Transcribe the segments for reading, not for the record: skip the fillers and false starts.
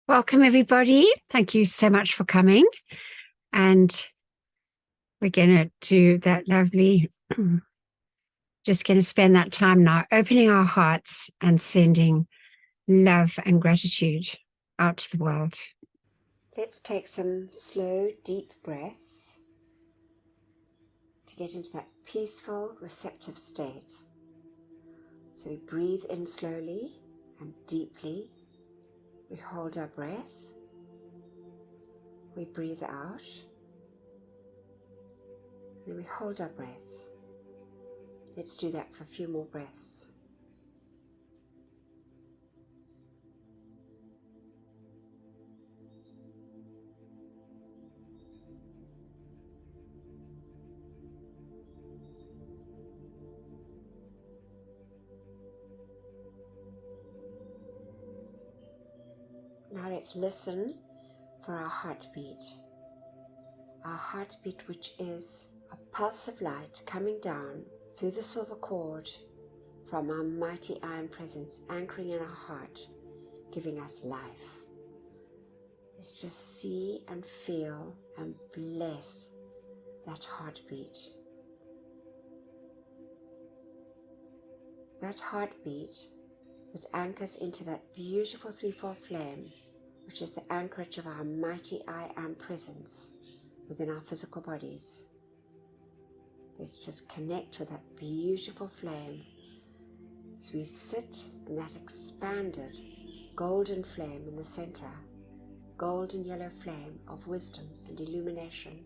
Welcome, everybody. Thank you so much for coming. And we're going to do that lovely, just going to spend that time now opening our hearts and sending love and gratitude out to the world. Let's take some slow, deep breaths to get into that peaceful, receptive state. So we breathe in slowly and deeply. We hold our breath. We breathe out. And then we hold our breath. Let's do that for a few more breaths. Now let's listen for our heartbeat. Our heartbeat, which is a pulse of light coming down through the silver cord from our mighty iron presence, anchoring in our heart, giving us life. Let's just see and feel and bless that heartbeat. That heartbeat that anchors into that beautiful threefold flame, which is the anchorage of our mighty I Am presence within our physical bodies. Let's just connect with that beautiful flame as we sit in that expanded golden flame in the center, golden yellow flame of wisdom and illumination,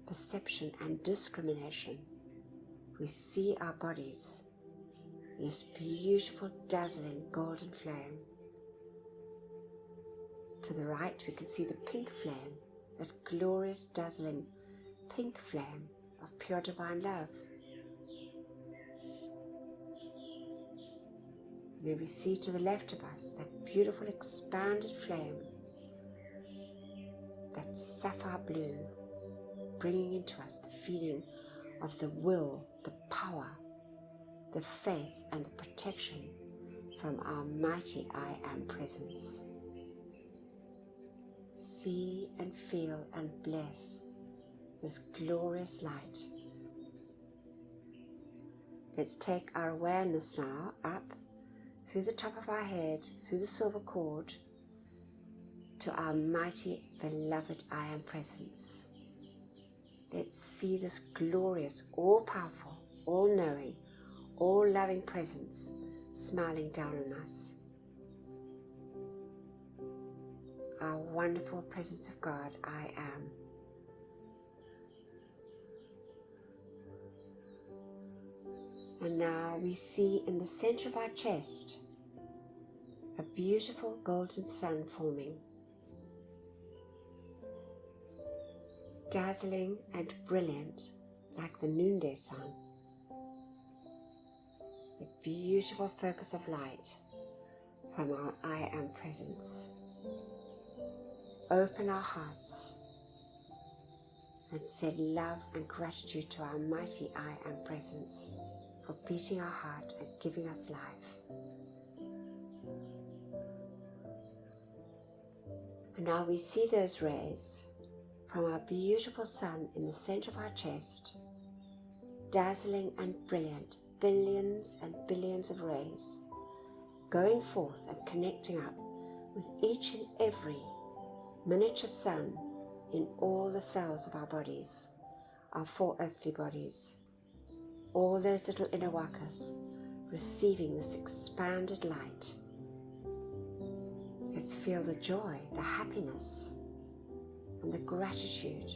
perception and discrimination. We see our bodies in this beautiful, dazzling golden flame. To the right, we can see the pink flame, that glorious, dazzling pink flame of pure divine love. And then we see to the left of us that beautiful, expanded flame, that sapphire blue, bringing into us the feeling of the will, the power, the faith, and the protection from our mighty I Am presence. See and feel and bless this glorious light. Let's take our awareness now up through the top of our head, through the silver cord, to our mighty, beloved I Am presence. Let's see this glorious, all-powerful, all-knowing, all-loving presence smiling down on us. Our wonderful presence of God, I Am. And now we see in the center of our chest a beautiful golden sun forming, dazzling and brilliant like the noonday sun. The beautiful focus of light from our I Am presence. Open our hearts and send love and gratitude to our mighty I Am presence for beating our heart and giving us life. And now we see those rays from our beautiful sun in the center of our chest, dazzling and brilliant, billions and billions of rays, going forth and connecting up with each and every miniature sun in all the cells of our bodies, our four earthly bodies, all those little inner wakas receiving this expanded light. Let's feel the joy, the happiness, and the gratitude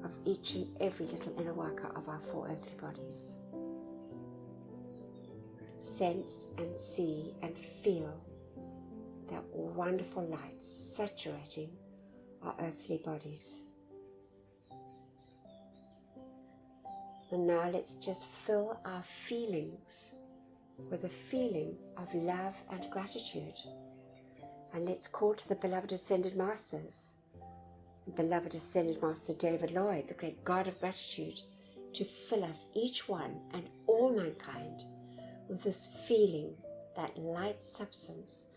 of each and every little inner waka of our four earthly bodies. Sense and see and feel that wonderful light saturating our earthly bodies. And now let's just fill our feelings with a feeling of love and gratitude. And let's call to the beloved Ascended Masters, beloved Ascended Master David Lloyd, the great God of gratitude, to fill us, each one and all mankind, with this feeling, that light substance,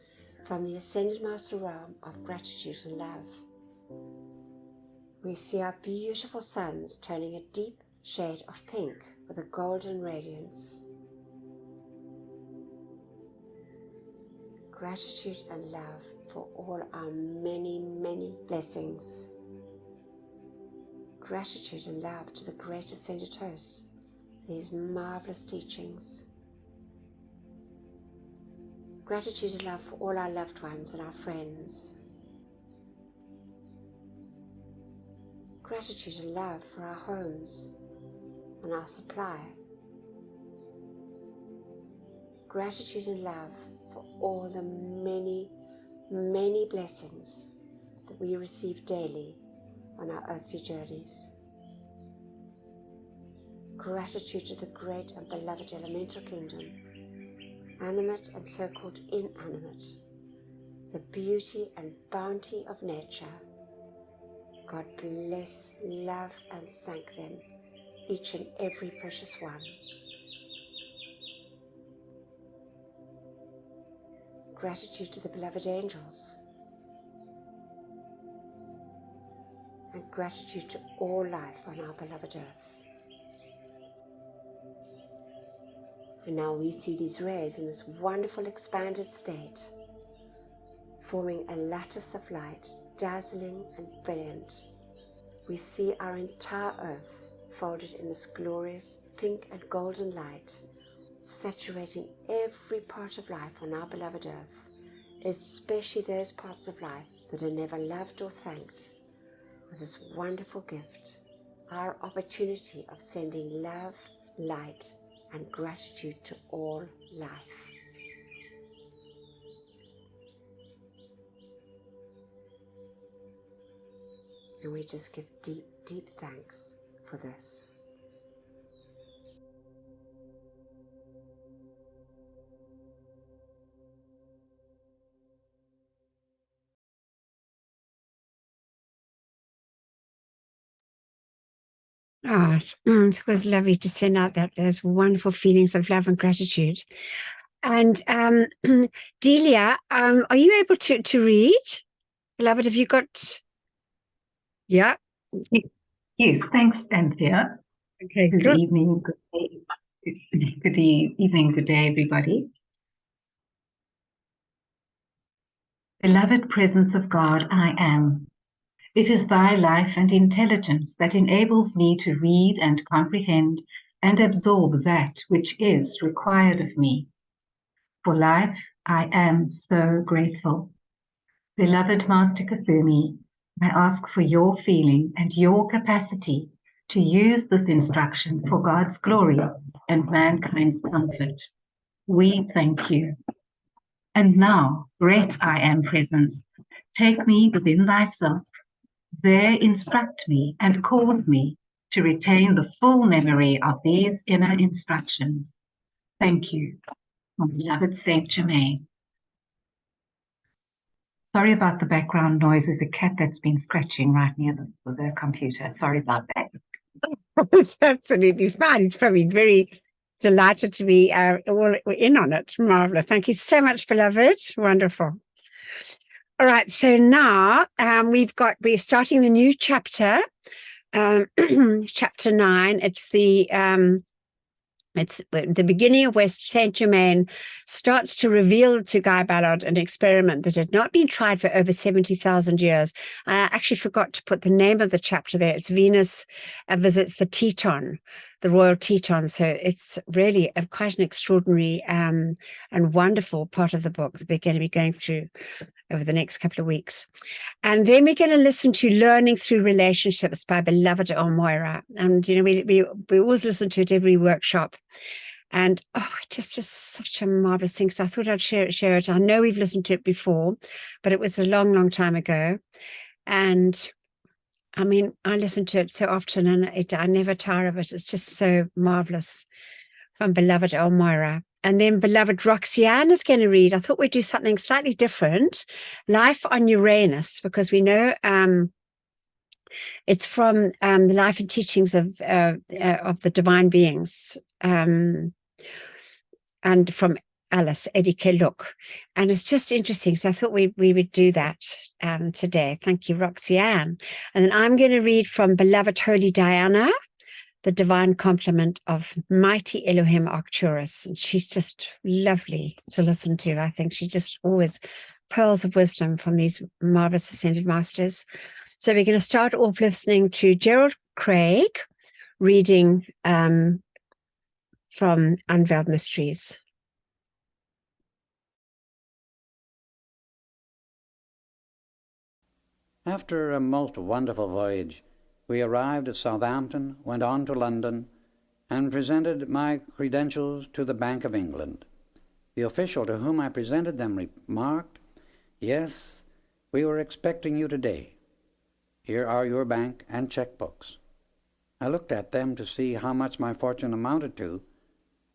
From the Ascended Master realm of gratitude and love, we see our beautiful suns turning a deep shade of pink with a golden radiance. Gratitude and love for all our many, many blessings. Gratitude and love to the great Ascended Hosts for these marvelous teachings. Gratitude and love for all our loved ones and our friends. Gratitude and love for our homes and our supply. Gratitude and love for all the many, many blessings that we receive daily on our earthly journeys. Gratitude to the great and beloved elemental kingdom, animate and so-called inanimate, the beauty and bounty of nature. God bless, love and thank them, each and every precious one. Gratitude to the beloved angels, and gratitude to all life on our beloved earth. And now we see these rays in this wonderful expanded state, forming a lattice of light, dazzling and brilliant. We see our entire earth folded in this glorious pink and golden light, saturating every part of life on our beloved earth, especially those parts of life that are never loved or thanked, with this wonderful gift, our opportunity of sending love, light, and gratitude to all life. And we just give deep, deep thanks for this. Ah, it was lovely to send out those wonderful feelings of love and gratitude. And Delia, are you able to read? Beloved, have you got... Yeah. Yes, thanks, Anthea. Okay, good evening, good day. Good evening, good day, everybody. Beloved presence of God, I am. It is thy life and intelligence that enables me to read and comprehend and absorb that which is required of me. For life, I am so grateful. Beloved Master Kathumi, I ask for your feeling and your capacity to use this instruction for God's glory and mankind's comfort. We thank you. And now, great I am presence, take me within thyself. There instruct me and cause me to retain the full memory of these inner instructions. Thank you, my beloved Saint Germain. Sorry about the background noise. There's a cat that's been scratching right near the computer. Sorry about that. It's absolutely fine. It's probably very delighted to be all in on it. Marvelous. Thank you so much, beloved. Wonderful. All right. So now we're starting the new chapter, chapter 9. It's the beginning of where Saint Germain starts to reveal to Guy Ballard an experiment that had not been tried for over 70,000 years. I actually forgot to put the name of the chapter there. It's Venus visits the Teton, the royal Teton. So it's really quite an extraordinary and wonderful part of the book that we're going to be going through over the next couple of weeks. And then we're going to listen to Learning Through Relationships by beloved Moira. And, you know, we always listen to it every workshop. And, it just is such a marvelous thing. So I thought I'd share it. I know we've listened to it before, but it was a long, long time ago. And, I mean, I listen to it so often and I never tire of it. It's just so marvelous. From beloved Moira. And then beloved Roxanne is going to read. I thought we'd do something slightly different. Life on Uranus, because we know it's from the life and teachings of the divine beings, and from Alice, Edike Look. And it's just interesting. So I thought we would do that today. Thank you, Roxanne. And then I'm going to read from Beloved Holy Diana, the divine complement of mighty Elohim Arcturus. And she's just lovely to listen to. I think she just always pearls of wisdom from these marvelous ascended masters. So we're going to start off listening to Gerald Craig reading from Unveiled Mysteries. After a most wonderful voyage, we arrived at Southampton, went on to London, and presented my credentials to the Bank of England. The official to whom I presented them remarked, "Yes, we were expecting you today. Here are your bank and checkbooks." I looked at them to see how much my fortune amounted to,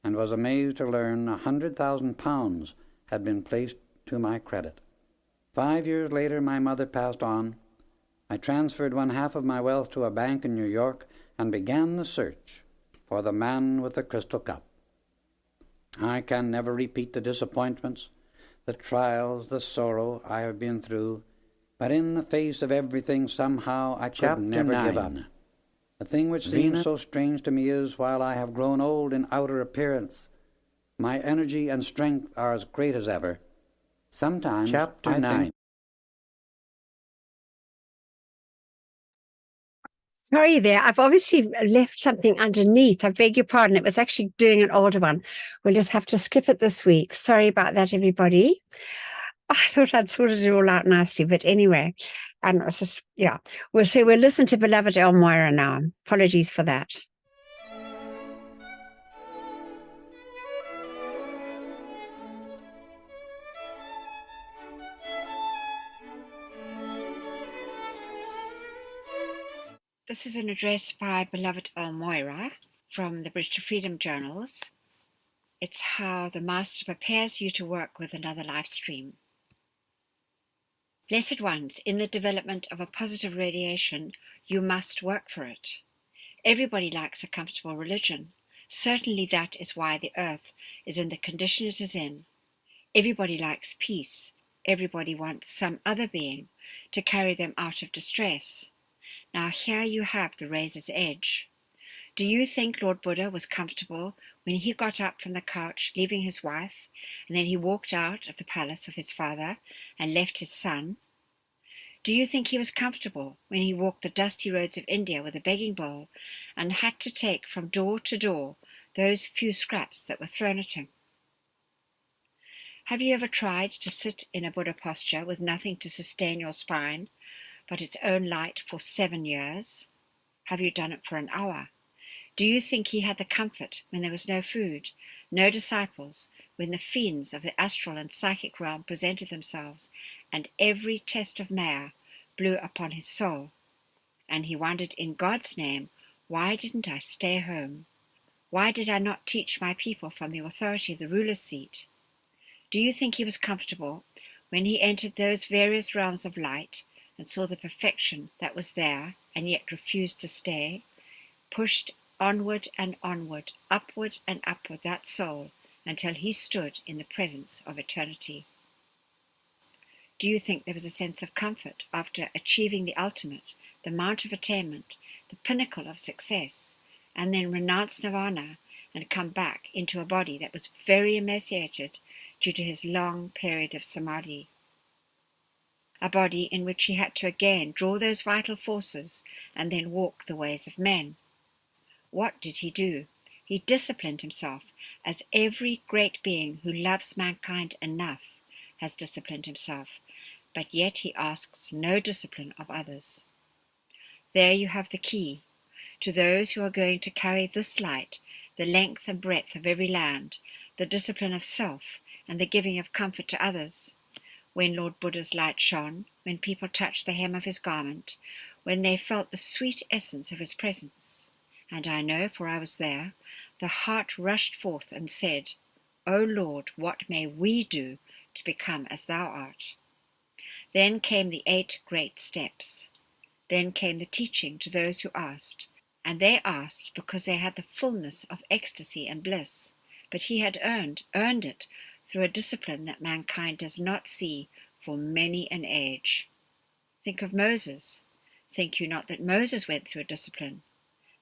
and was amazed to learn £100,000 had been placed to my credit. 5 years later, my mother passed on. I transferred one half of my wealth to a bank in New York and began the search for the man with the crystal cup. I can never repeat the disappointments, the trials, the sorrow I have been through, but in the face of everything, somehow I could never give up. The thing which seems so strange to me is, while I have grown old in outer appearance, my energy and strength are as great as ever. Sometimes Chapter 9. Sorry there, I've obviously left something underneath. I beg your pardon. It was actually doing an older one. We'll just have to skip it this week. Sorry about that, everybody. I thought I'd sorted it all out nicely, but anyway, and it's just, yeah. We'll listen to Beloved Elmira now. Apologies for that. This is an address by Beloved Elmira from the Bridge to Freedom journals. It's how the Master prepares you to work with another life stream. Blessed ones, in the development of a positive radiation, you must work for it. Everybody likes a comfortable religion. Certainly that is why the earth is in the condition it is in. Everybody likes peace. Everybody wants some other being to carry them out of distress. Now here you have the razor's edge. Do you think Lord Buddha was comfortable when he got up from the couch, leaving his wife, and then he walked out of the palace of his father and left his son? Do you think he was comfortable when he walked the dusty roads of India with a begging bowl and had to take from door to door those few scraps that were thrown at him? Have you ever tried to sit in a Buddha posture with nothing to sustain your spine but its own light for 7 years? Have you done it for an hour? Do you think he had the comfort when there was no food, no disciples, when the fiends of the astral and psychic realm presented themselves, and every test of Maha blew upon his soul? And he wondered, in God's name, why didn't I stay home? Why did I not teach my people from the authority of the ruler's seat? Do you think he was comfortable when he entered those various realms of light and saw the perfection that was there and yet refused to stay, pushed onward and onward, upward and upward that soul until he stood in the presence of eternity? Do you think there was a sense of comfort after achieving the ultimate, the mount of attainment, the pinnacle of success, and then renounce nirvana and come back into a body that was very emaciated due to his long period of samadhi? A body in which he had to again draw those vital forces and then walk the ways of men. What did he do? He disciplined himself, as every great being who loves mankind enough has disciplined himself, but yet he asks no discipline of others. There you have the key. To those who are going to carry this light, the length and breadth of every land, the discipline of self, and the giving of comfort to others. When Lord Buddha's light shone, when people touched the hem of his garment, when they felt the sweet essence of his presence, and I know, for I was there, the heart rushed forth and said, O Lord, what may we do to become as thou art? Then came the 8 great steps. Then came the teaching to those who asked, and they asked because they had the fullness of ecstasy and bliss, but he had earned it through a discipline that mankind does not see for many an age. Think of Moses. Think you not that Moses went through a discipline?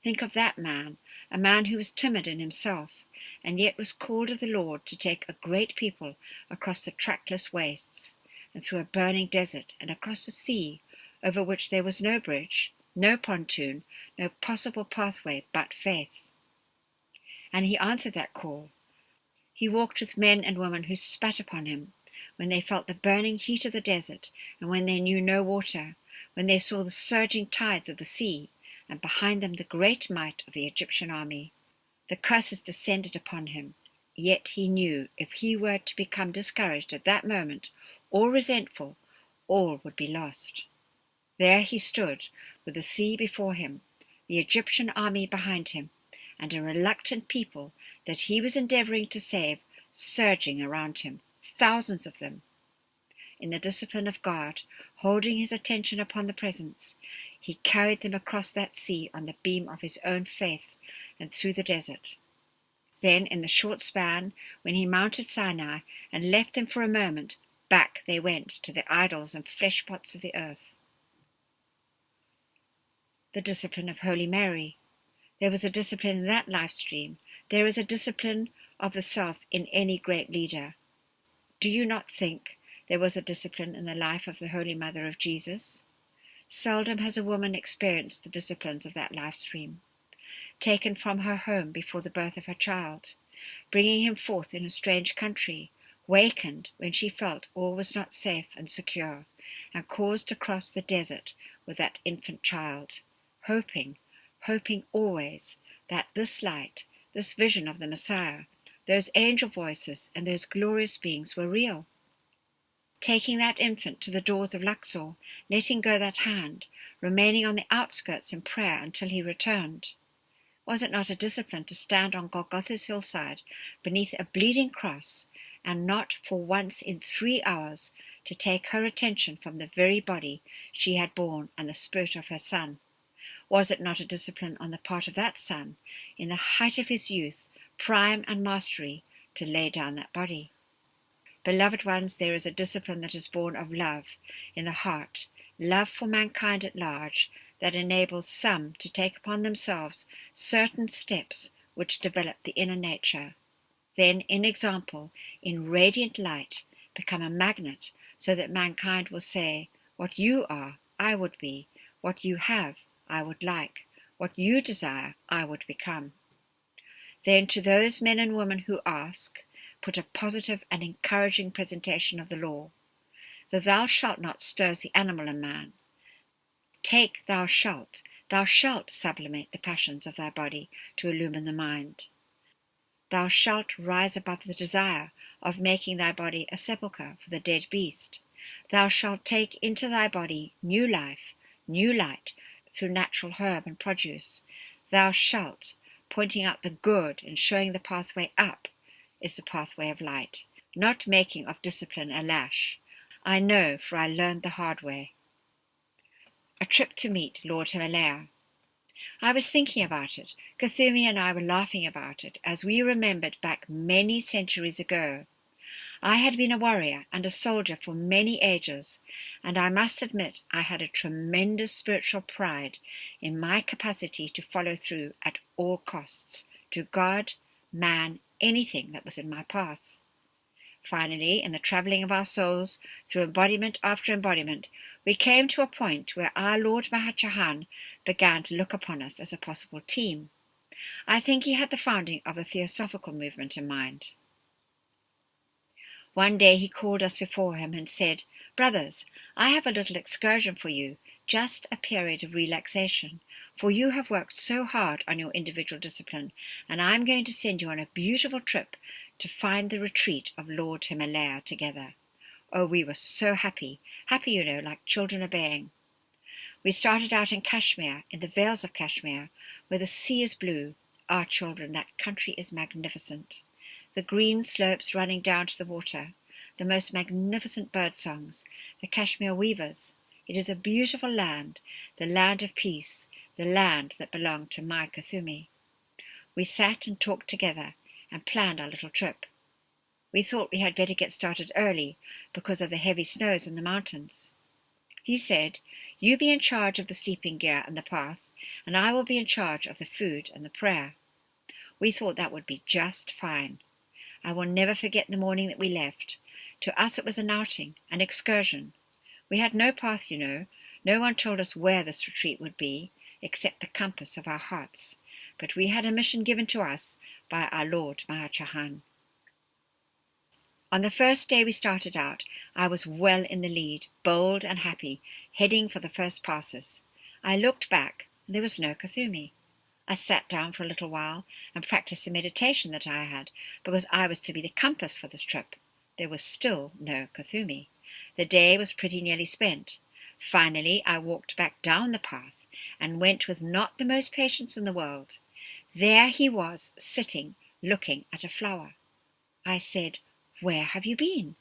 Think of that man, a man who was timid in himself, and yet was called of the Lord to take a great people across the trackless wastes, and through a burning desert, and across a sea over which there was no bridge, no pontoon, no possible pathway but faith. And he answered that call. He walked with men and women who spat upon him, when they felt the burning heat of the desert, and when they knew no water, when they saw the surging tides of the sea, and behind them the great might of the Egyptian army. The curses descended upon him, yet he knew if he were to become discouraged at that moment, or resentful, all would be lost. There he stood, with the sea before him, the Egyptian army behind him, and a reluctant people that he was endeavoring to save surging around him, thousands of them. In the discipline of God, holding his attention upon the presence, he carried them across that sea on the beam of his own faith and through the desert. Then, in the short span, when he mounted Sinai and left them for a moment, back they went to the idols and flesh pots of the earth. The discipline of Holy Mary. There was a discipline in that life stream. There is a discipline of the self in any great leader. Do you not think there was a discipline in the life of the Holy Mother of Jesus? Seldom has a woman experienced the disciplines of that life stream. Taken from her home before the birth of her child, bringing him forth in a strange country, wakened when she felt all was not safe and secure, and caused to cross the desert with that infant child, hoping always that this light, this vision of the Messiah, those angel voices and those glorious beings were real. Taking that infant to the doors of Luxor, letting go that hand, remaining on the outskirts in prayer until he returned. Was it not a discipline to stand on Golgotha's hillside beneath a bleeding cross, and not for once in 3 hours to take her attention from the very body she had borne and the spirit of her son? Was it not a discipline on the part of that son, in the height of his youth, prime and mastery, to lay down that body? Beloved ones, there is a discipline that is born of love in the heart, love for mankind at large, that enables some to take upon themselves certain steps which develop the inner nature. Then, in example, in radiant light, become a magnet, so that mankind will say, what you are, I would be, what you have, I would like, what you desire, I would become. Then to those men and women who ask, put a positive and encouraging presentation of the law. The thou shalt not stirs the animal in man. Take thou shalt sublimate the passions of thy body to illumine the mind. Thou shalt rise above the desire of making thy body a sepulchre for the dead beast. Thou shalt take into thy body new life, new light, through natural herb and produce. Thou shalt, pointing out the good and showing the pathway up, is the pathway of light, not making of discipline a lash. I know, for I learned the hard way. A trip to meet Lord Himalaya. I was thinking about it. Kuthumi and I were laughing about it as we remembered back many centuries ago. I had been a warrior and a soldier for many ages, and I must admit I had a tremendous spiritual pride in my capacity to follow through at all costs, to God, man, anything that was in my path. Finally, in the travelling of our souls, through embodiment after embodiment, we came to a point where our Lord Maha Chohan began to look upon us as a possible team. I think he had the founding of a theosophical movement in mind. One day he called us before him and said, "Brothers, I have a little excursion for you, just a period of relaxation, for you have worked so hard on your individual discipline, and I am going to send you on a beautiful trip to find the retreat of Lord Himalaya together." Oh, we were so happy, like children obeying. We started out in Kashmir, in the vales of Kashmir, where the sea is blue. Our children, that country is magnificent. The green slopes running down to the water, the most magnificent bird songs, the Kashmir weavers. It is a beautiful land, the land of peace, the land that belonged to my Kuthumi. We sat and talked together and planned our little trip. We thought we had better get started early because of the heavy snows in the mountains. He said, "You be in charge of the sleeping gear and the path, and I will be in charge of the food and the prayer." We thought that would be just fine. I will never forget the morning that we left. To us it was an outing, an excursion. We had no path, you know. No one told us where this retreat would be, except the compass of our hearts. But we had a mission given to us by our Lord Maha Chohan. On the first day we started out, I was well in the lead, bold and happy, heading for the first passes. I looked back, and there was no Kuthumi. I sat down for a little while and practiced the meditation that I had, because I was to be the compass for this trip. There was still no Kuthumi. The day was pretty nearly spent. Finally, I walked back down the path and went with not the most patience in the world. There he was, sitting, looking at a flower. I said, "Where have you been?"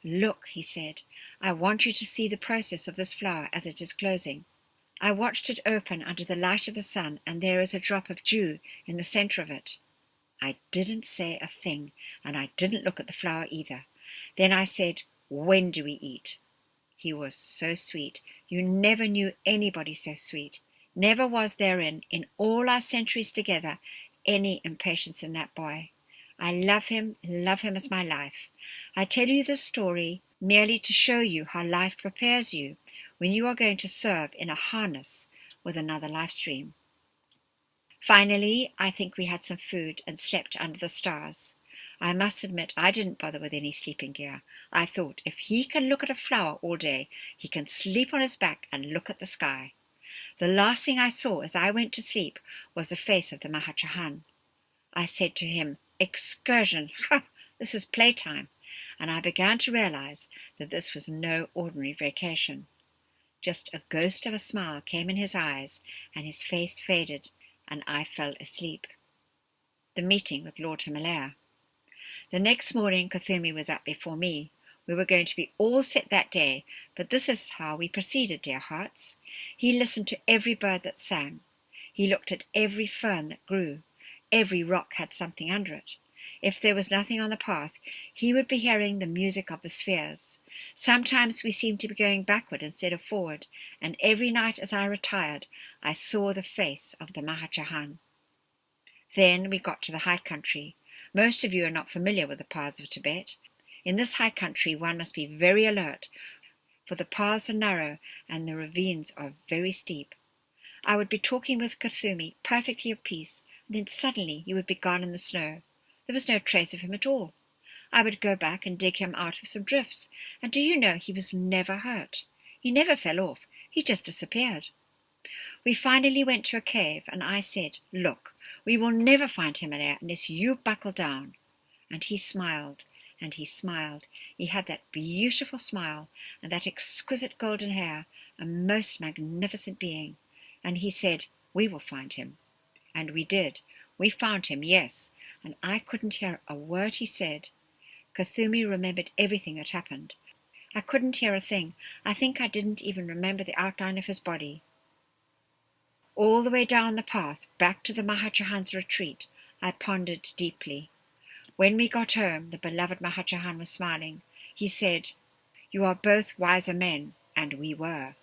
"Look," he said, "I want you to see the process of this flower as it is closing." I watched it open under the light of the sun, and there is a drop of dew in the center of it. I didn't say a thing, and I didn't look at the flower either. Then I said, "When do we eat?" He was so sweet. You never knew anybody so sweet. Never was there in all our centuries together, any impatience in that boy. I love him as my life. I tell you this story merely to show you how life prepares you when you are going to serve in a harness with another life stream. Finally, I think we had some food and slept under the stars. I must admit I didn't bother with any sleeping gear. I thought if he can look at a flower all day, he can sleep on his back and look at the sky. The last thing I saw as I went to sleep was the face of the Maha Chohan. I said to him, "Excursion! Ha! This is playtime." And I began to realize that this was no ordinary vacation. Just a ghost of a smile came in his eyes, and his face faded, and I fell asleep. The meeting with Lord Himalaya. The next morning Kuthumi was up before me. We were going to be all set that day, but this is how we proceeded, dear hearts. He listened to every bird that sang. He looked at every fern that grew. Every rock had something under it. If there was nothing on the path, he would be hearing the music of the spheres. Sometimes we seemed to be going backward instead of forward, and every night as I retired, I saw the face of the Maha Chohan. Then we got to the high country. Most of you are not familiar with the paths of Tibet. In this high country one must be very alert, for the paths are narrow and the ravines are very steep. I would be talking with Kuthumi, perfectly of peace, and then suddenly he would be gone in the snow. There was no trace of him at all. I would go back and dig him out of some drifts, and do you know he was never hurt? He never fell off. He just disappeared. We finally went to a cave, and I said, "Look, we will never find Himalaya unless you buckle down." And he smiled, and he smiled. He had that beautiful smile, and that exquisite golden hair, a most magnificent being. And he said, "We will find him." And we did. We found him, yes, and I couldn't hear a word he said. Kuthumi remembered everything that happened. I couldn't hear a thing. I think I didn't even remember the outline of his body. All the way down the path, back to the Maha Chohan's retreat, I pondered deeply. When we got home, the beloved Maha Chohan was smiling. He said, "You are both wiser men," and we were.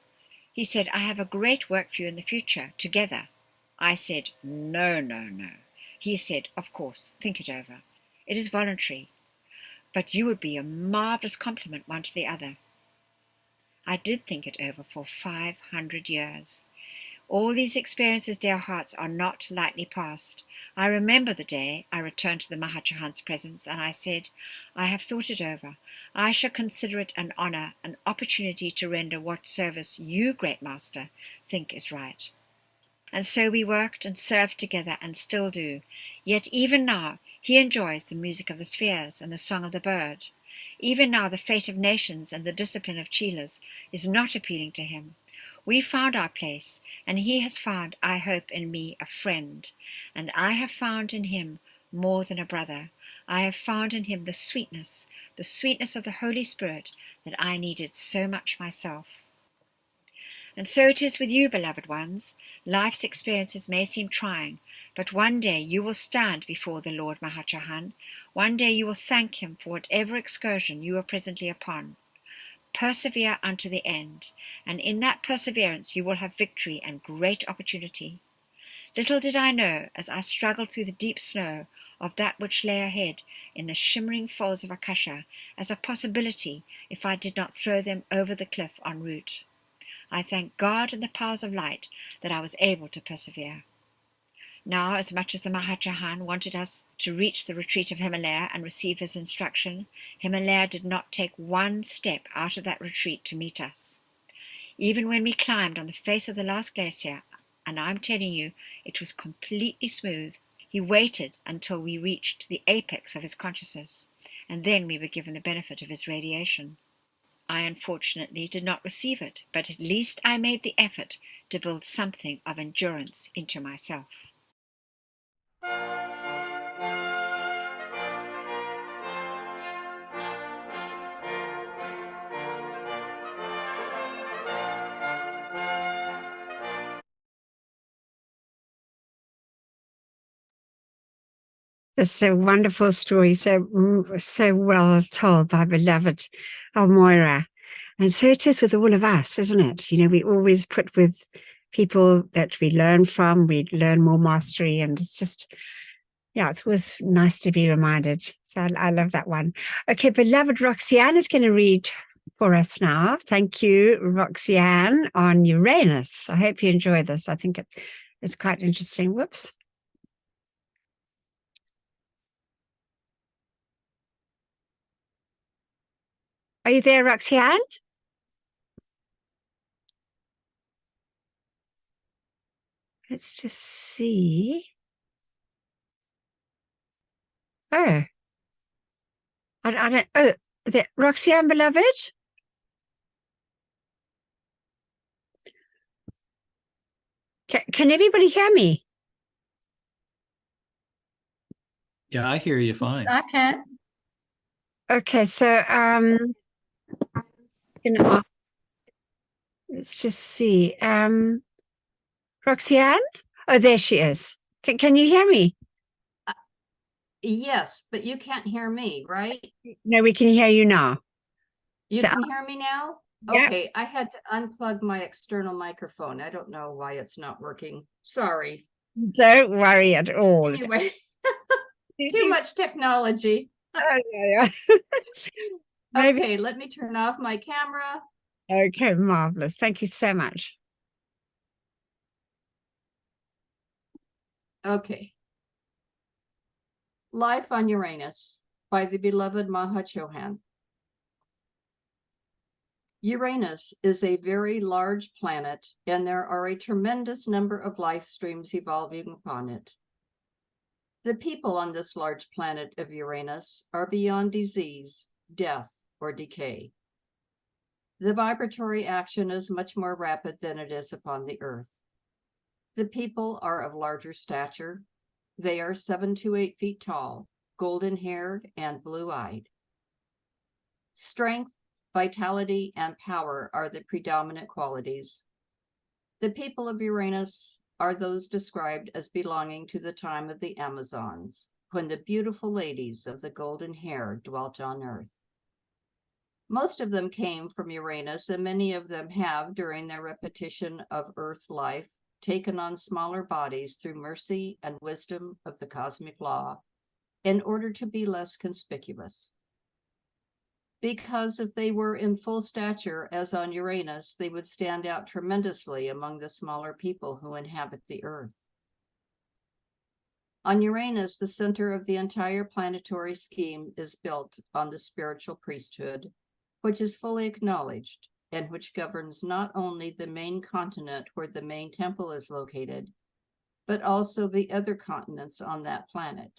He said, "I have a great work for you in the future, together." I said, "No, no, no." He said, "Of course, think it over. It is voluntary, but you would be a marvelous complement one to the other." I did think it over for 500 years. All these experiences, dear hearts, are not lightly passed. I remember the day I returned to the Maha Chohan's presence, and I said, "I have thought it over. I shall consider it an honor, an opportunity to render what service you, great master, think is right." And so we worked and served together and still do. Yet even now he enjoys the music of the spheres and the song of the bird. Even now the fate of nations and the discipline of chelas is not appealing to him. We found our place, and he has found, I hope, in me a friend. And I have found in him more than a brother. I have found in him the sweetness of the Holy Spirit that I needed so much myself. And so it is with you, beloved ones. Life's experiences may seem trying, But one day you will stand before the Lord Maha Chohan. One day you will thank him for whatever excursion you are presently upon. Persevere unto the end, and in that perseverance you will have victory and great opportunity. Little did I know, as I struggled through the deep snow, of that which lay ahead in the shimmering folds of Akasha as a possibility if I did not throw them over the cliff en route. I thank God and the powers of light that I was able to persevere. Now, as much as the Maha Chohan wanted us to reach the retreat of Himalaya and receive his instruction, Himalaya did not take one step out of that retreat to meet us. Even when we climbed on the face of the last glacier, and I'm telling you, it was completely smooth, he waited until we reached the apex of his consciousness, and then we were given the benefit of his radiation. I unfortunately did not receive it, but at least I made the effort to build something of endurance into myself. It's a wonderful story, so well told by beloved Almoira. And so it is with all of us, isn't it? You know, we always put with people that we learn from, we learn more mastery, and it's just, yeah, it's always nice to be reminded. So I love that one. Okay, beloved Roxanne is going to read for us now. Thank you, Roxanne, on Uranus. I hope you enjoy this. I think it's quite interesting. Whoops. Are you there, Roxanne? Let's just see. Oh, I don't. Oh, Roxanne, beloved. Can everybody hear me? Yeah, I hear you fine. I can. Okay, so let's just see. Roxanne? Oh, there she is. Can you hear me? Yes, but you can't hear me, right? No, we can hear you now. You So, can hear me now? yeah. Okay, I had to unplug my external microphone. I don't know why it's not working. Sorry. Don't worry at all. Anyway, too much technology. Oh, yeah. Maybe. Okay, let me turn off my camera. Okay, marvelous. Thank you so much. Okay. Life on Uranus by the beloved Maha Chohan. Uranus is a very large planet, and there are a tremendous number of life streams evolving upon it. The people on this large planet of Uranus are beyond disease, death, or decay. The vibratory action is much more rapid than it is upon the Earth. The people are of larger stature. They are 7 to 8 feet tall, golden-haired, and blue-eyed. Strength, vitality, and power are the predominant qualities. The people of Uranus are those described as belonging to the time of the Amazons, when the beautiful ladies of the golden hair dwelt on Earth. Most of them came from Uranus, and many of them have, during their repetition of Earth life, taken on smaller bodies through mercy and wisdom of the cosmic law, in order to be less conspicuous. Because if they were in full stature, as on Uranus, they would stand out tremendously among the smaller people who inhabit the Earth. On Uranus, the center of the entire planetary scheme is built on the spiritual priesthood, which is fully acknowledged and which governs not only the main continent where the main temple is located, but also the other continents on that planet.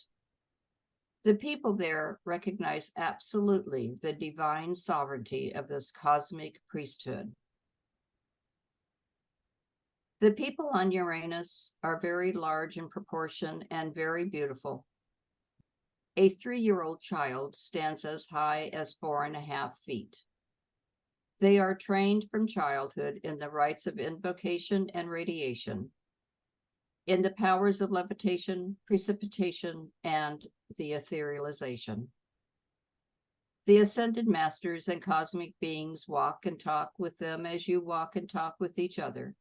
The people there recognize absolutely the divine sovereignty of this cosmic priesthood. The people on Uranus are very large in proportion and very beautiful. A 3-year-old child stands as high as 4.5 feet. They are trained from childhood in the rites of invocation and radiation. in the powers of levitation, precipitation, and the etherealization. The ascended masters and cosmic beings walk and talk with them as you walk and talk with each other.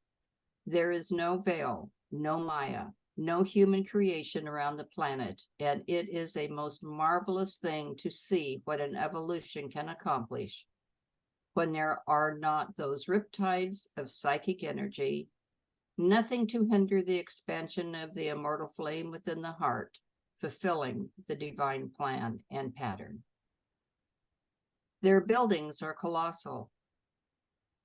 There is no veil, no Maya, no human creation around the planet, and it is a most marvelous thing to see what an evolution can accomplish when there are not those riptides of psychic energy, nothing to hinder the expansion of the immortal flame within the heart, fulfilling the divine plan and pattern. Their buildings are colossal.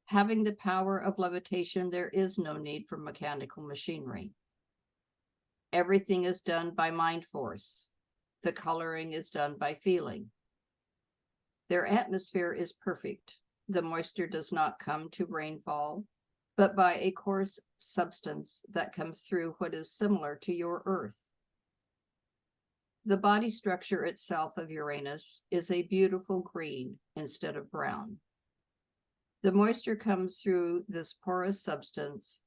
Having the power of levitation, there is no need for mechanical machinery. Everything is done by mind force. The coloring is done by feeling. Their atmosphere is perfect. The moisture does not come to rainfall, but by a coarse substance that comes through what is similar to your earth. The body structure itself of Uranus is a beautiful green instead of brown. The moisture comes through this porous substance,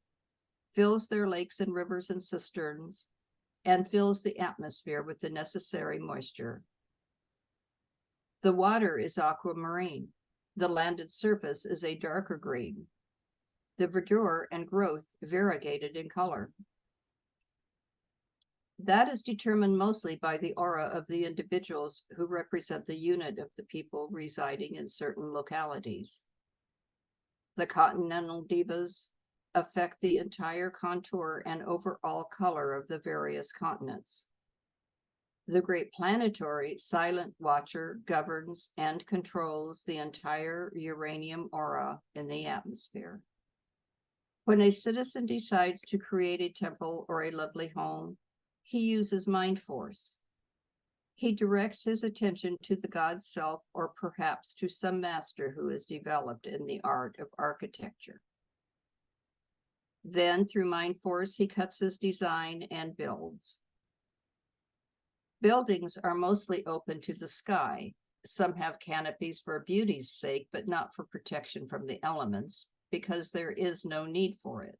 fills their lakes and rivers and cisterns, and fills the atmosphere with the necessary moisture. The water is aquamarine. The landed surface is a darker green. The verdure and growth variegated in color. That is determined mostly by the aura of the individuals who represent the unit of the people residing in certain localities. The continental divas affect the entire contour and overall color of the various continents. The great planetary silent watcher governs and controls the entire uranium aura in the atmosphere. When a citizen decides to create a temple or a lovely home, he uses mind force. He directs his attention to the God self, or perhaps to some master who is developed in the art of architecture. Then, through mind force, he cuts his design and builds. Buildings are mostly open to the sky. Some have canopies for beauty's sake, but not for protection from the elements, because there is no need for it.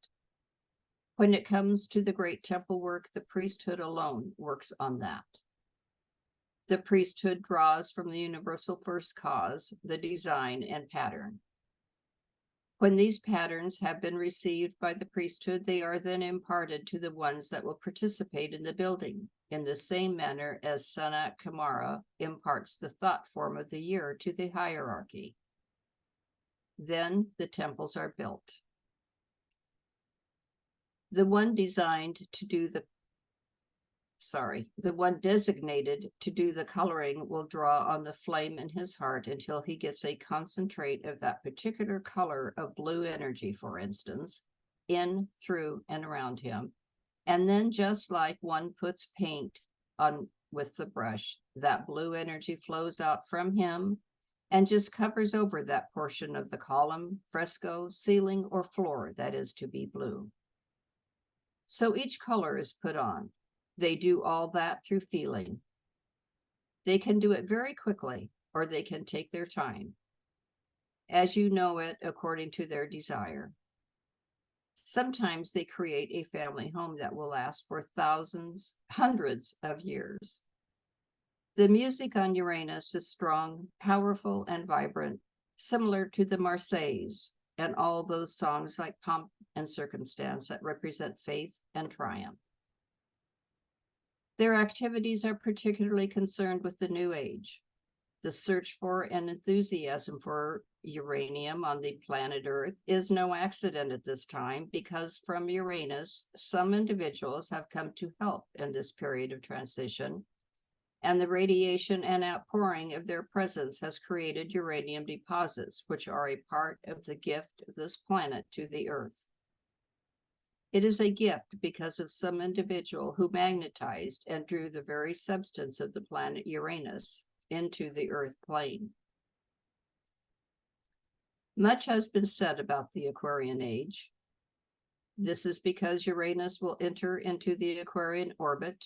When it comes to the great temple work, the priesthood alone works on that. The priesthood draws from the universal first cause, the design and pattern. When these patterns have been received by the priesthood, they are then imparted to the ones that will participate in the building, in the same manner as Sanat Kumara imparts the thought form of the year to the hierarchy. Then the temples are built. The one designated to do the coloring will draw on the flame in his heart until he gets a concentrate of that particular color of blue energy, for instance, in, through, and around him. And then, just like one puts paint on with the brush, that blue energy flows out from him and just covers over that portion of the column, fresco, ceiling, or floor that is to be blue. So each color is put on. They do all that through feeling. They can do it very quickly, or they can take their time, as you know it, according to their desire. Sometimes they create a family home that will last for thousands, hundreds of years. The music on Uranus is strong, powerful, and vibrant, similar to the Marseillaise and all those songs like Pomp and Circumstance that represent faith and triumph. Their activities are particularly concerned with the New Age. The search for and enthusiasm for uranium on the planet Earth is no accident at this time, because from Uranus, some individuals have come to help in this period of transition, and the radiation and outpouring of their presence has created uranium deposits, which are a part of the gift of this planet to the Earth. It is a gift because of some individual who magnetized and drew the very substance of the planet Uranus into the Earth plane. Much has been said about the Aquarian age. This is because Uranus will enter into the Aquarian orbit.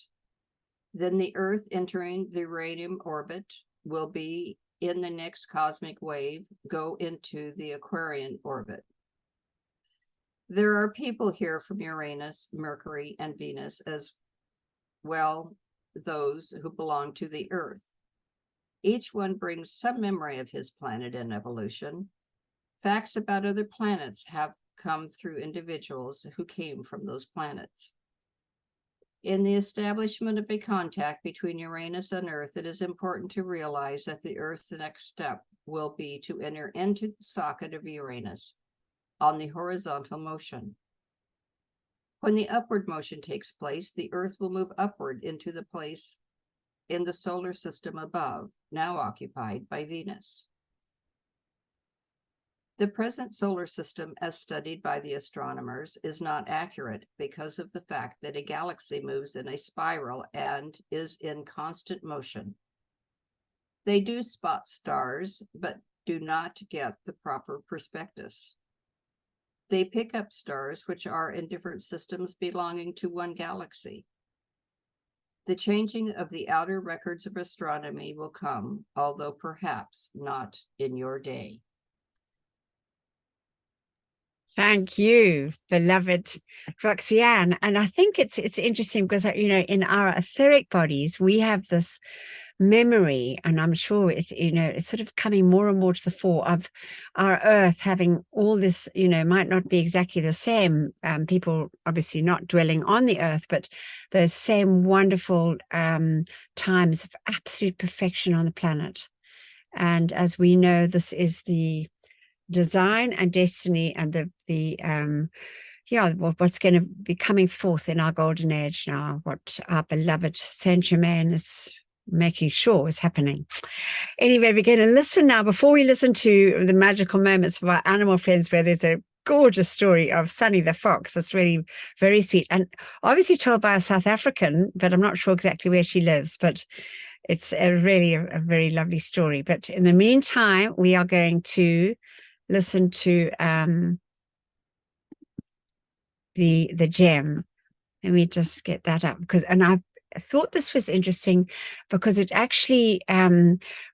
Then the Earth entering the Uranium orbit will be in the next cosmic wave, go into the Aquarian orbit. There are people here from Uranus, Mercury, and Venus, as well those who belong to the Earth. Each one brings some memory of his planet and evolution. Facts about other planets have come through individuals who came from those planets. In the establishment of a contact between Uranus and Earth, it is important to realize that the Earth's next step will be to enter into the socket of Uranus on the horizontal motion. When the upward motion takes place, the Earth will move upward into the place in the solar system above, now occupied by Venus. The present solar system, as studied by the astronomers, is not accurate because of the fact that a galaxy moves in a spiral and is in constant motion. They do spot stars, but do not get the proper prospectus. They pick up stars which are in different systems belonging to one galaxy. The changing of the outer records of astronomy will come, although perhaps not in your day. Thank you, beloved Roxanne. And I think it's interesting because, you know, in our etheric bodies, we have this memory, and I'm sure it's, you know, it's sort of coming more and more to the fore of our Earth having all this, you know, might not be exactly the same. People obviously not dwelling on the Earth, but those same wonderful times of absolute perfection on the planet. And as we know, this is the design and destiny and what's going to be coming forth in our golden age now, what our beloved Saint Germain is making sure is happening. Anyway, we're going to listen now, before we listen to the magical moments of our animal friends, where there's a gorgeous story of Sunny the fox. It's really very sweet, and obviously told by a South African, but I'm not sure exactly where she lives, but it's a very lovely story. But in the meantime, we are going to listen to the gem. Let me just get that up, and I thought this was interesting because it actually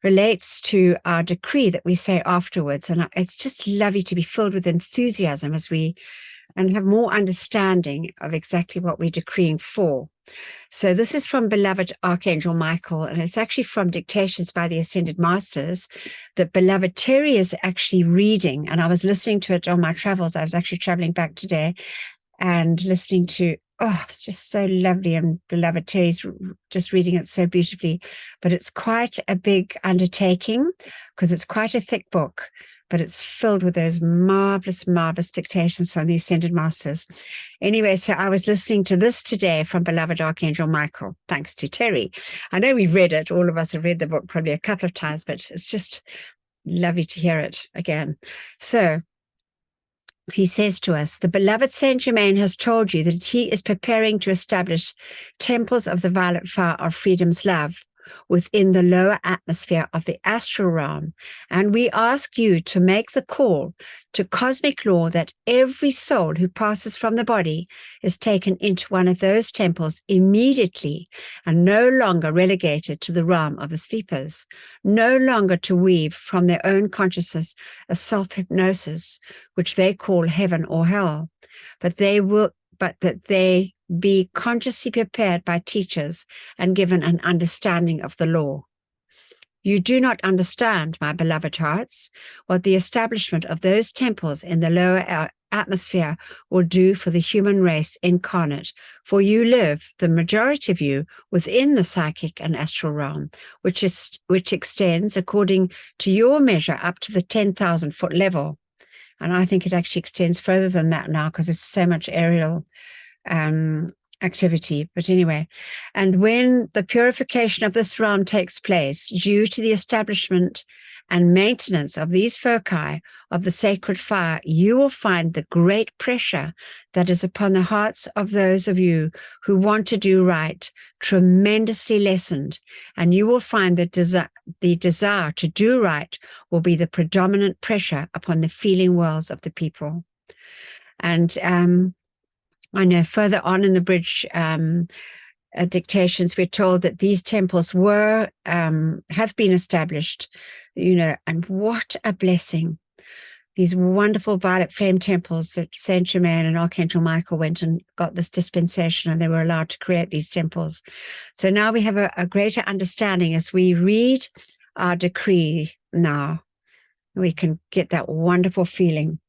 relates to our decree that we say afterwards, and it's just lovely to be filled with enthusiasm and have more understanding of exactly what we're decreeing for. So this is from beloved Archangel Michael, and it's actually from Dictations by the Ascended Masters that beloved Terry is actually reading. And I was listening to it on my travels. I was actually traveling back today and listening to, it's just so lovely. And beloved Terry's just reading it so beautifully. But it's quite a big undertaking because it's quite a thick book, but it's filled with those marvelous dictations from the Ascended Masters. Anyway, so I was listening to this today from beloved Archangel Michael, thanks to Terry. I know we've read it. All of us have read the book probably a couple of times, but it's just lovely to hear it again. So he says to us, the beloved Saint Germain has told you that he is preparing to establish temples of the violet fire of freedom's love within the lower atmosphere of the astral realm, and we ask you to make the call to cosmic law that every soul who passes from the body is taken into one of those temples immediately and no longer relegated to the realm of the sleepers, no longer to weave from their own consciousness a self-hypnosis which they call heaven or hell, but that they be consciously prepared by teachers and given an understanding of the law. You do not understand, my beloved hearts, what the establishment of those temples in the lower atmosphere will do for the human race incarnate, for you live, the majority of you, within the psychic and astral realm, which extends, according to your measure, up to the 10,000 foot level. And I think it actually extends further than that now because there's so much aerial activity. But anyway, and when the purification of this realm takes place, due to the establishment and maintenance of these foci of the sacred fire, you will find the great pressure that is upon the hearts of those of you who want to do right tremendously lessened, and you will find that the desire to do right will be the predominant pressure upon the feeling worlds of the people. And I know further on in the bridge dictations, we're told that these temples have been established, and what a blessing. these wonderful violet flame temples that Saint Germain and Archangel Michael went and got this dispensation, and they were allowed to create these temples. So now we have a greater understanding as we read our decree now. We can get that wonderful feeling.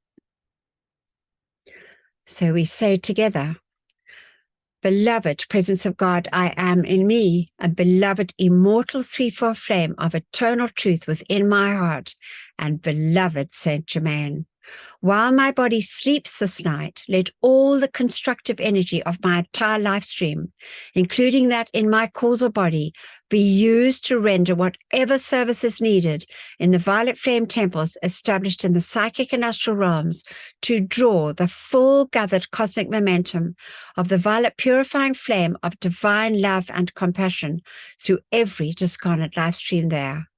So we say together, beloved presence of God, I am in me, a beloved immortal threefold flame of eternal truth within my heart, and beloved Saint Germain. While my body sleeps this night, let all the constructive energy of my entire life stream, including that in my causal body, be used to render whatever service is needed in the violet flame temples established in the psychic and astral realms to draw the full gathered cosmic momentum of the violet purifying flame of divine love and compassion through every discarnate life stream there.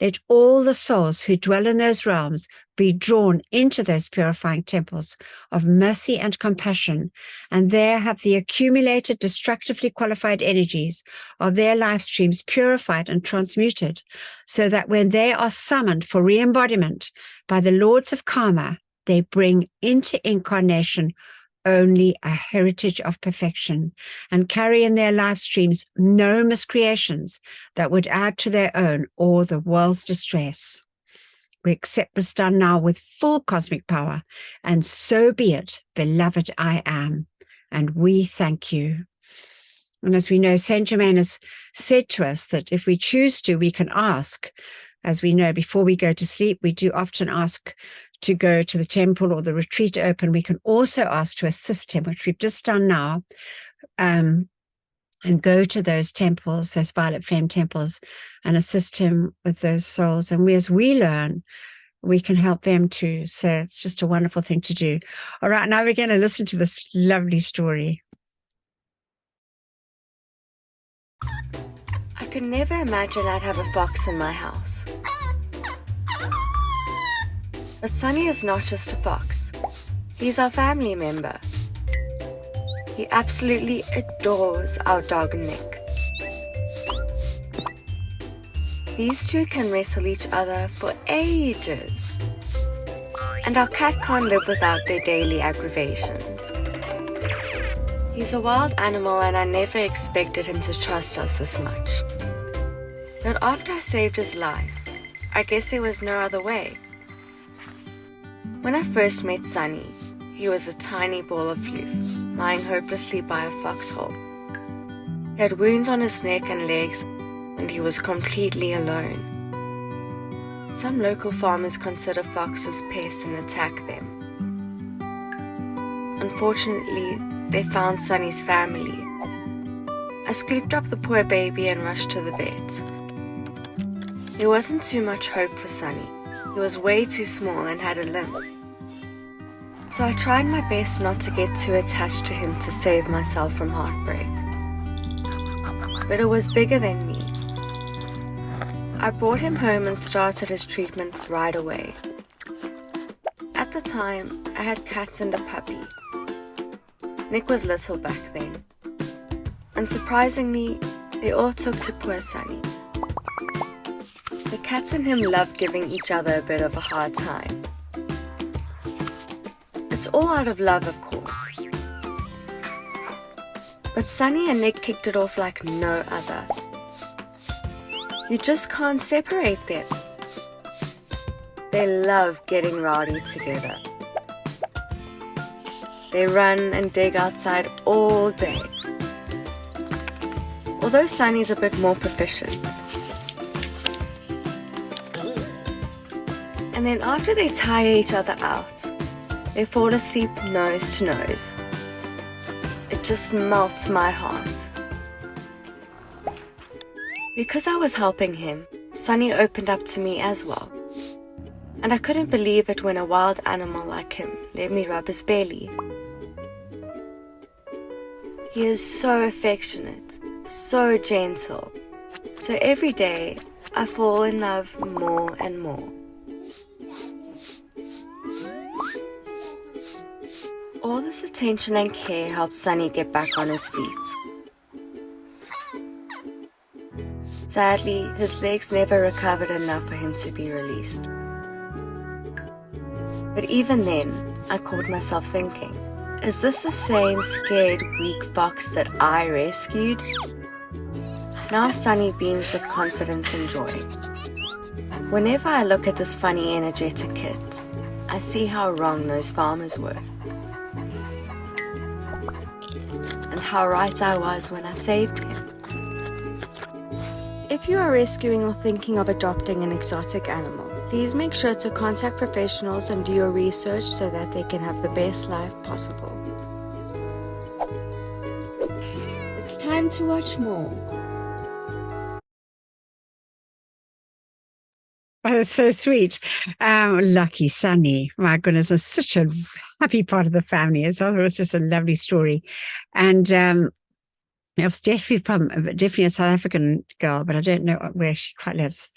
Let all the souls who dwell in those realms be drawn into those purifying temples of mercy and compassion, and there have the accumulated destructively qualified energies of their life streams purified and transmuted, so that when they are summoned for re-embodiment by the lords of karma, they bring into incarnation only a heritage of perfection, and carry in their life streams no miscreations that would add to their own or the world's distress. We accept this done now with full cosmic power, and so be it, beloved I am, and we thank you. And as we know, Saint Germain has said to us that if we choose to, we can ask. As we know, before we go to sleep, we do often ask to go to the temple or the retreat open. We can also ask to assist him, which we've just done now, and go to those temples, those violet flame temples, and assist him with those souls. And as we learn, we can help them too. So it's just a wonderful thing to do. All right, now we're going to listen to this lovely story. I could never imagine I'd have a fox in my house. But Sunny is not just a fox. He's our family member. He absolutely adores our dog Nick. These two can wrestle each other for ages. And our cat can't live without their daily aggravations. He's a wild animal, and I never expected him to trust us this much. But after I saved his life, I guess there was no other way. When I first met Sunny, he was a tiny ball of floof, lying hopelessly by a foxhole. He had wounds on his neck and legs, and he was completely alone. Some local farmers consider foxes pests and attack them. Unfortunately, they found Sunny's family. I scooped up the poor baby and rushed to the vet. There wasn't too much hope for Sunny. He was way too small and had a limp. So I tried my best not to get too attached to him to save myself from heartbreak. But it was bigger than me. I brought him home and started his treatment right away. At the time, I had cats and a puppy. Nick was little back then. Unsurprisingly, they all took to poor Sunny. The cats and him loved giving each other a bit of a hard time. It's all out of love, of course. But Sunny and Nick kicked it off like no other. You just can't separate them. They love getting rowdy together. They run and dig outside all day. Although Sunny's a bit more proficient. And then after they tire each other out, they fall asleep nose to nose. It just melts my heart. Because I was helping him, Sunny opened up to me as well. And I couldn't believe it when a wild animal like him let me rub his belly. He is so affectionate, so gentle. So every day, I fall in love more and more. All this attention and care helped Sunny get back on his feet. Sadly, his legs never recovered enough for him to be released. But even then, I caught myself thinking, is this the same scared, weak fox that I rescued? Now Sunny beams with confidence and joy. Whenever I look at this funny energetic kit, I see how wrong those farmers were. And how right I was when I saved him. If you are rescuing or thinking of adopting an exotic animal, please make sure to contact professionals and do your research so that they can have the best life possible. It's time to watch more. Oh, that's so sweet. Lucky Sunny. My goodness, it's such a happy part of the family. I thought it was just a lovely story. And it was definitely a South African girl, but I don't know where she quite lives.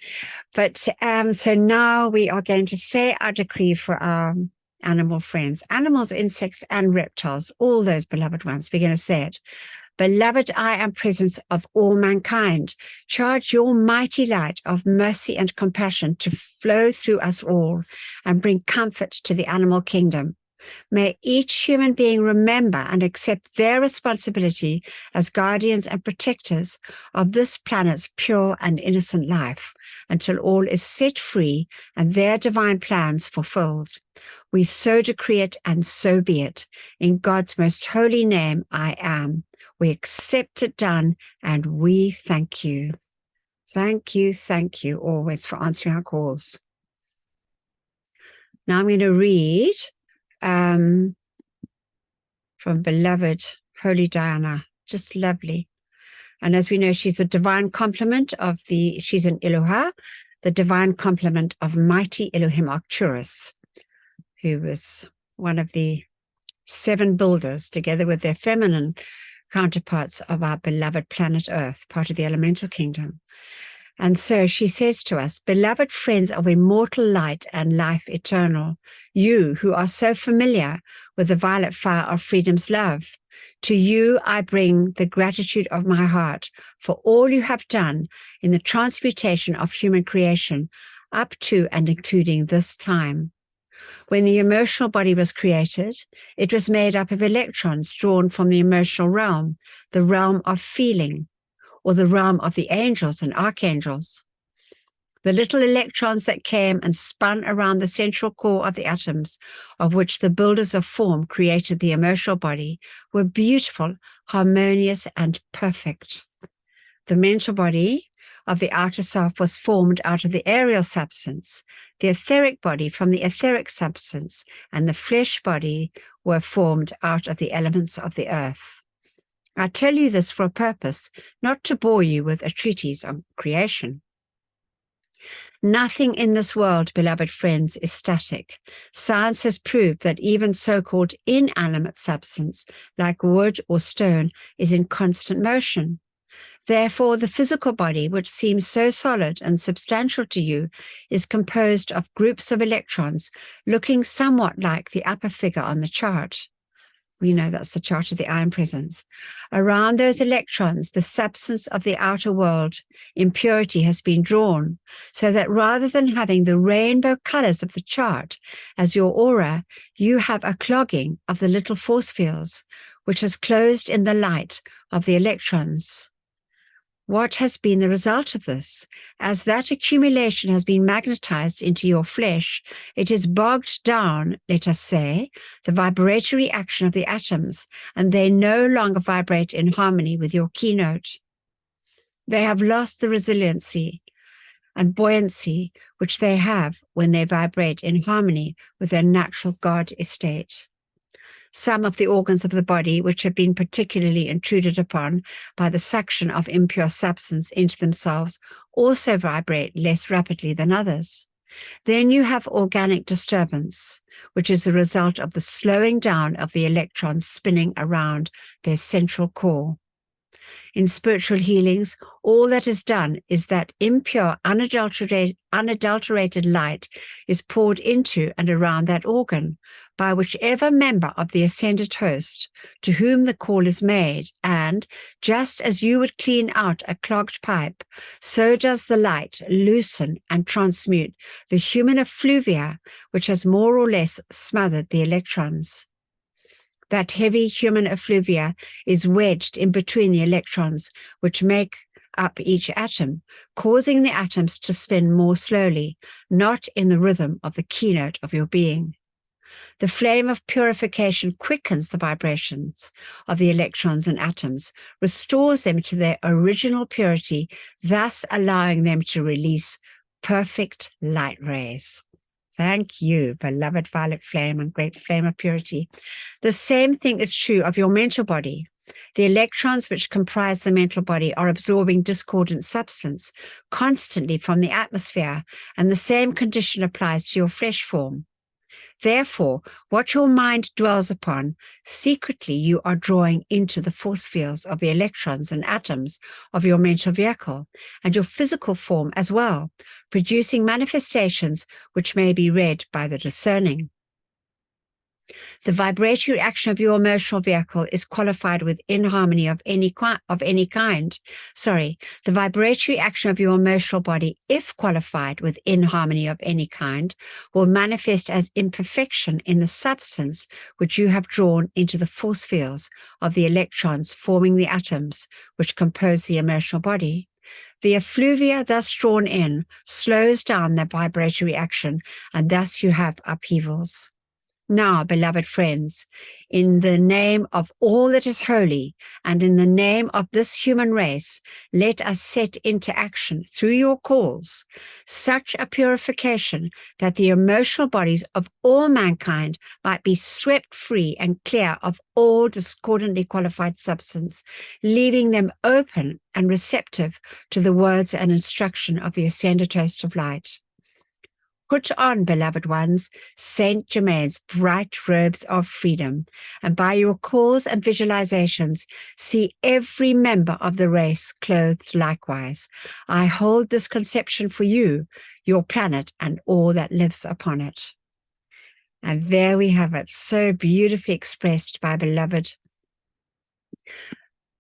But so now we are going to say our decree for our animal friends, animals, insects, and reptiles, all those beloved ones. We're going to say it. Beloved, I am presence of all mankind. Charge your mighty light of mercy and compassion to flow through us all and bring comfort to the animal kingdom. May each human being remember and accept their responsibility as guardians and protectors of this planet's pure and innocent life until all is set free and their divine plans fulfilled. We so decree it and so be it. In God's most holy name, I am. We accept it done, and we thank you. Thank you always for answering our calls. Now I'm going to read from beloved Holy Diana, just lovely. And as we know, she's the divine complement of she's an Eloha, the divine complement of mighty Elohim Arcturus, who was one of the 7 builders together with their feminine counterparts of our beloved planet Earth, part of the elemental kingdom. And so she says to us, beloved friends of immortal light and life eternal, you who are so familiar with the violet fire of freedom's love, to you I bring the gratitude of my heart for all you have done in the transmutation of human creation up to and including this time. When the emotional body was created, it was made up of electrons drawn from the emotional realm, the realm of feeling, or the realm of the angels and archangels. The little electrons that came and spun around the central core of the atoms, of which the builders of form created the emotional body, were beautiful, harmonious, and perfect. The mental body of the outer self was formed out of the aerial substance, the etheric body from the etheric substance, and the flesh body were formed out of the elements of the earth. I tell you this for a purpose, not to bore you with a treatise on creation. Nothing in this world, beloved friends, is static. Science has proved that even so-called inanimate substance, like wood or stone, is in constant motion. Therefore, the physical body, which seems so solid and substantial to you, is composed of groups of electrons looking somewhat like the upper figure on the chart. We know that's the chart of the iron presence. Around those electrons, the substance of the outer world, impurity, has been drawn, so that rather than having the rainbow colors of the chart as your aura, you have a clogging of the little force fields, which has closed in the light of the electrons. What has been the result of this? As that accumulation has been magnetized into your flesh, it is bogged down, let us say, the vibratory action of the atoms, and they no longer vibrate in harmony with your keynote. They have lost the resiliency and buoyancy which they have when they vibrate in harmony with their natural God estate. Some of the organs of the body, which have been particularly intruded upon by the suction of impure substance into themselves, also vibrate less rapidly than others. Then you have organic disturbance, which is the result of the slowing down of the electrons spinning around their central core. In spiritual healings, all that is done is that impure, unadulterated light is poured into and around that organ by whichever member of the ascended host to whom the call is made, and just as you would clean out a clogged pipe, so does the light loosen and transmute the human effluvia which has more or less smothered the electrons. That heavy human effluvia is wedged in between the electrons which make up each atom, causing the atoms to spin more slowly, not in the rhythm of the keynote of your being. The flame of purification quickens the vibrations of the electrons and atoms, restores them to their original purity, thus allowing them to release perfect light rays. Thank you, beloved violet flame and great flame of purity. The same thing is true of your mental body. The electrons which comprise the mental body are absorbing discordant substance constantly from the atmosphere, and the same condition applies to your flesh form. Therefore, what your mind dwells upon, secretly you are drawing into the force fields of the electrons and atoms of your mental vehicle and your physical form as well, producing manifestations which may be read by the discerning. The vibratory action of your emotional vehicle is qualified with inharmony of any kind. The vibratory action of your emotional body, if qualified with inharmony of any kind, will manifest as imperfection in the substance which you have drawn into the force fields of the electrons forming the atoms which compose the emotional body. The effluvia thus drawn in slows down the vibratory action, and thus you have upheavals. Now, beloved friends, in the name of all that is holy and in the name of this human race, let us set into action through your calls such a purification that the emotional bodies of all mankind might be swept free and clear of all discordantly qualified substance, leaving them open and receptive to the words and instruction of the ascended host of light. Put on, beloved ones, Saint Germain's bright robes of freedom, and by your calls and visualizations, see every member of the race clothed likewise. I hold this conception for you, your planet, and all that lives upon it. And there we have it, so beautifully expressed by beloved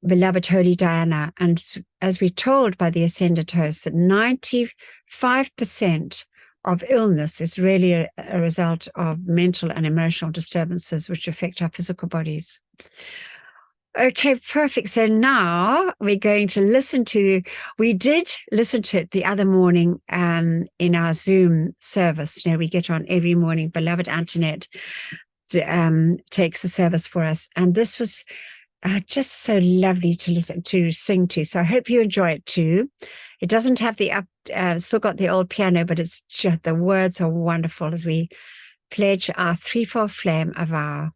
Holy Diana. And as we're told by the ascended host, that 95% of illness is really a result of mental and emotional disturbances which affect our physical bodies. Okay, perfect. So now we're going to we did listen to it the other morning in our Zoom service. We get on every morning. Beloved Antoinette takes the service for us. And this was just so lovely to sing to. So I hope you enjoy it too. It doesn't have still got the old piano, but it's just, the words are wonderful as we pledge our threefold flame of our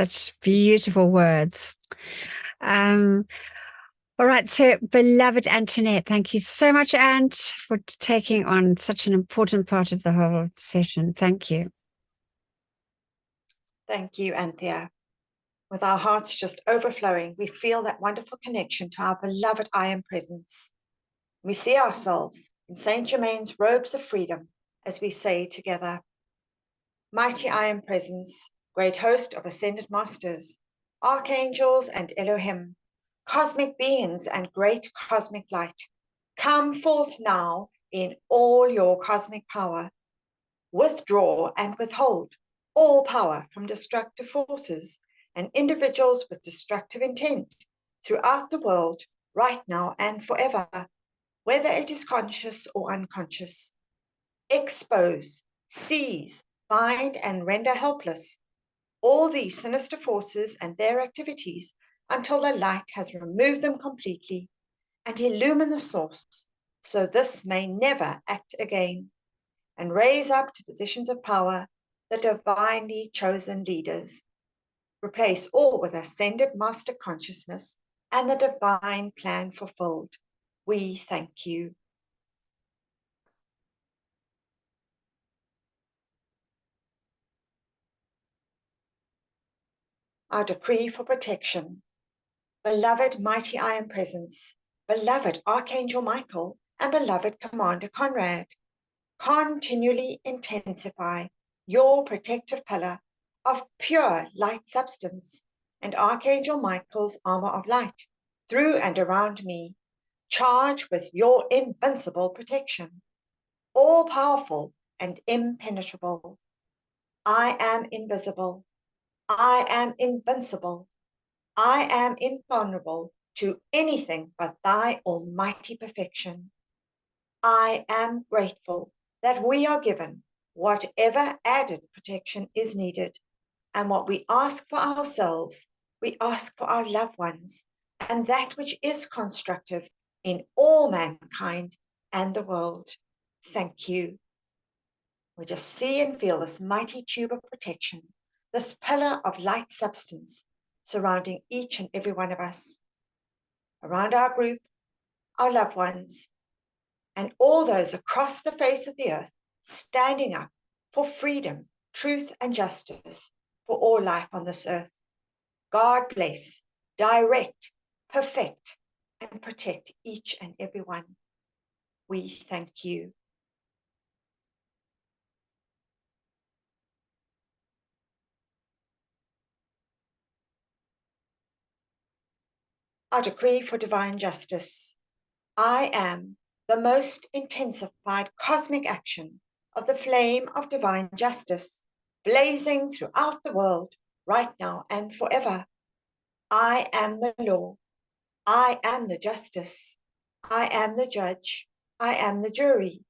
Such beautiful words. All right, so beloved Antoinette, thank you so much, Ant, for taking on such an important part of the whole session. Thank you. Thank you, Anthea. With our hearts just overflowing, we feel that wonderful connection to our beloved I Am Presence. We see ourselves in Saint Germain's robes of freedom as we say together, Mighty I Am Presence, great host of ascended masters, archangels and Elohim, cosmic beings and great cosmic light, come forth now in all your cosmic power. Withdraw and withhold all power from destructive forces and individuals with destructive intent throughout the world, right now and forever, whether it is conscious or unconscious. Expose, seize, bind, and render helpless all these sinister forces and their activities until the light has removed them completely, and illumine the source, so this may never act again, and raise up to positions of power the divinely chosen leaders. Replace all with ascended master consciousness and the divine plan fulfilled. We thank you. Our decree for protection. Beloved mighty I Am Presence, beloved Archangel Michael, and beloved Commander Conrad, continually intensify your protective pillar of pure light substance and Archangel Michael's armor of light through and around me, charged with your invincible protection, all powerful and impenetrable. I am invisible. I am invincible. I am invulnerable to anything but thy almighty perfection. I am grateful that we are given whatever added protection is needed, and what we ask for ourselves, we ask for our loved ones, and that which is constructive in all mankind and the world. Thank you. We just see and feel this mighty tube of protection, this pillar of light substance surrounding each and every one of us, around our group, our loved ones, and all those across the face of the earth standing up for freedom, truth, and justice for all life on this earth. God bless, direct, perfect, and protect each and every one. We thank you. Our decree for divine justice. I am the most intensified cosmic action of the flame of divine justice, blazing throughout the world, right now and forever. I am the law. I am the justice. I am the judge. I am the jury.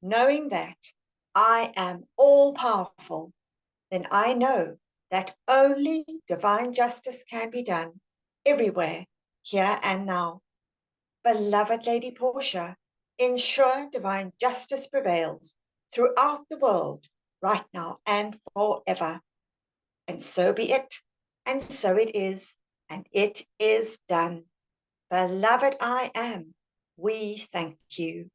Knowing that I am all powerful, then I know that only divine justice can be done everywhere, here and now. Beloved Lady Portia, ensure divine justice prevails throughout the world, right now and forever. And so be it, and so it is, and it is done. Beloved I Am, we thank you.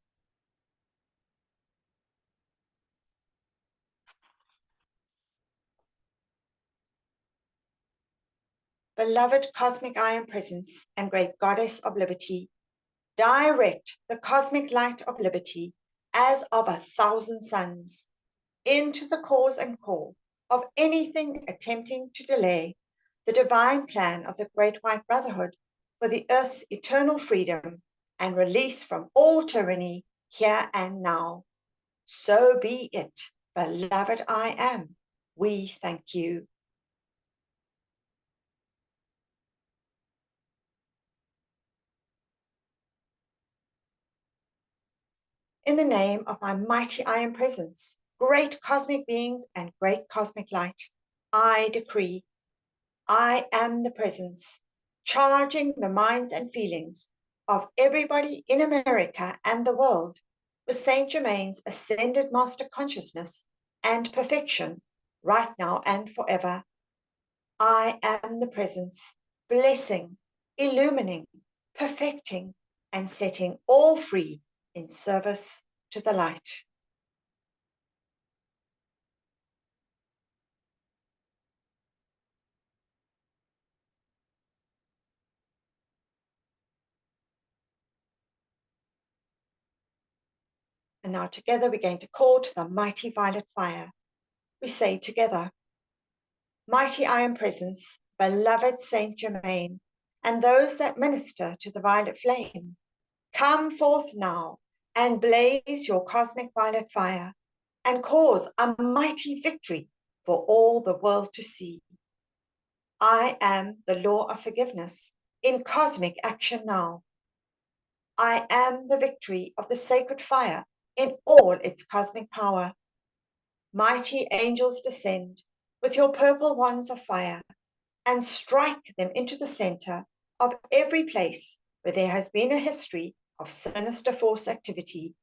Beloved Cosmic I Am Presence and Great Goddess of Liberty, direct the cosmic light of liberty as of 1,000 suns into the cause and core of anything attempting to delay the divine plan of the Great White Brotherhood for the earth's eternal freedom and release from all tyranny here and now. So be it, beloved I Am. We thank you. In the name of my mighty I Am Presence, great cosmic beings and great cosmic light, I decree, I am the presence, charging the minds and feelings of everybody in America and the world with Saint Germain's ascended master consciousness and perfection right now and forever. I am the presence, blessing, illumining, perfecting, and setting all free in service to the light. And now together we're going to call to the mighty violet fire. We say together, Mighty I am presence, beloved Saint Germain, and those that minister to the violet flame, come forth now and blaze your cosmic violet fire and cause a mighty victory for all the world to see. I am the law of forgiveness in cosmic action now. I am the victory of the sacred fire in all its cosmic power. Mighty angels descend with your purple wands of fire and strike them into the center of every place where there has been a history of sinister force activity.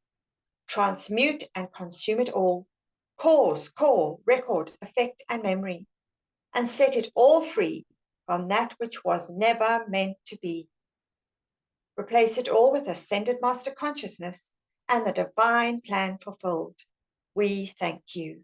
Transmute and consume it all, cause, core, record, effect, and memory, and set it all free from that which was never meant to be. Replace it all with ascended master consciousness and the divine plan fulfilled. We thank you.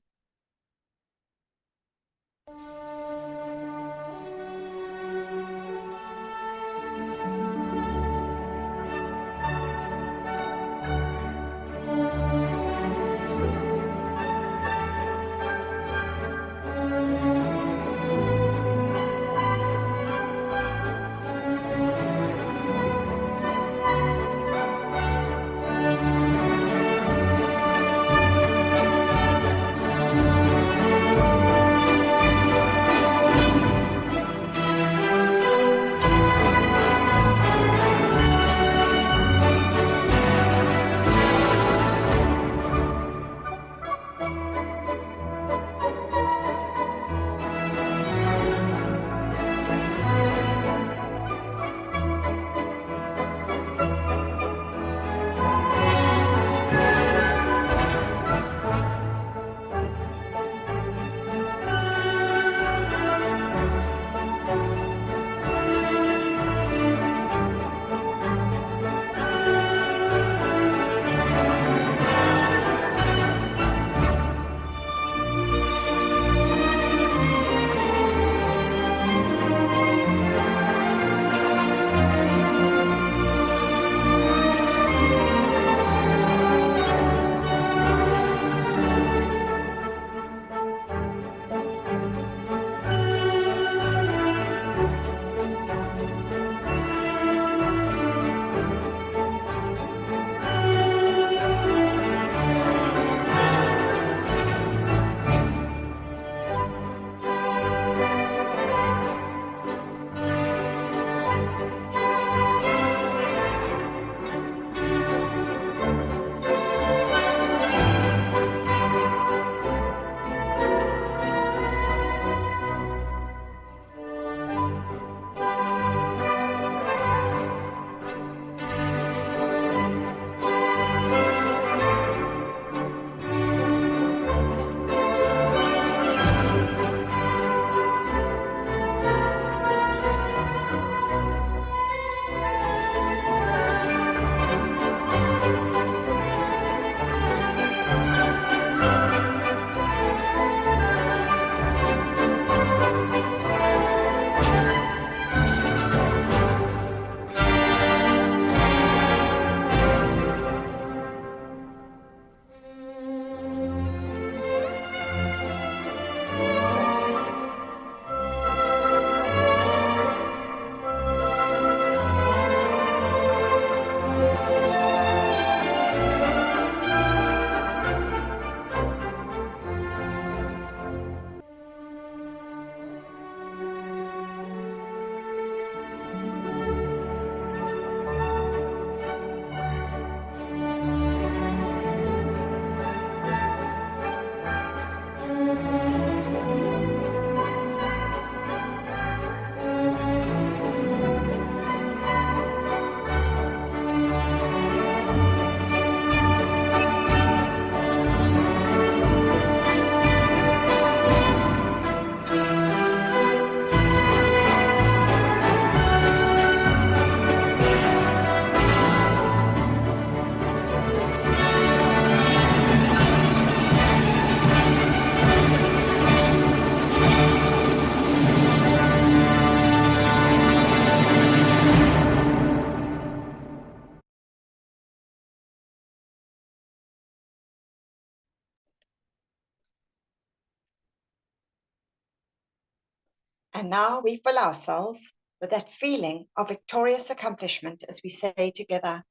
And now we fill ourselves with that feeling of victorious accomplishment as we say together,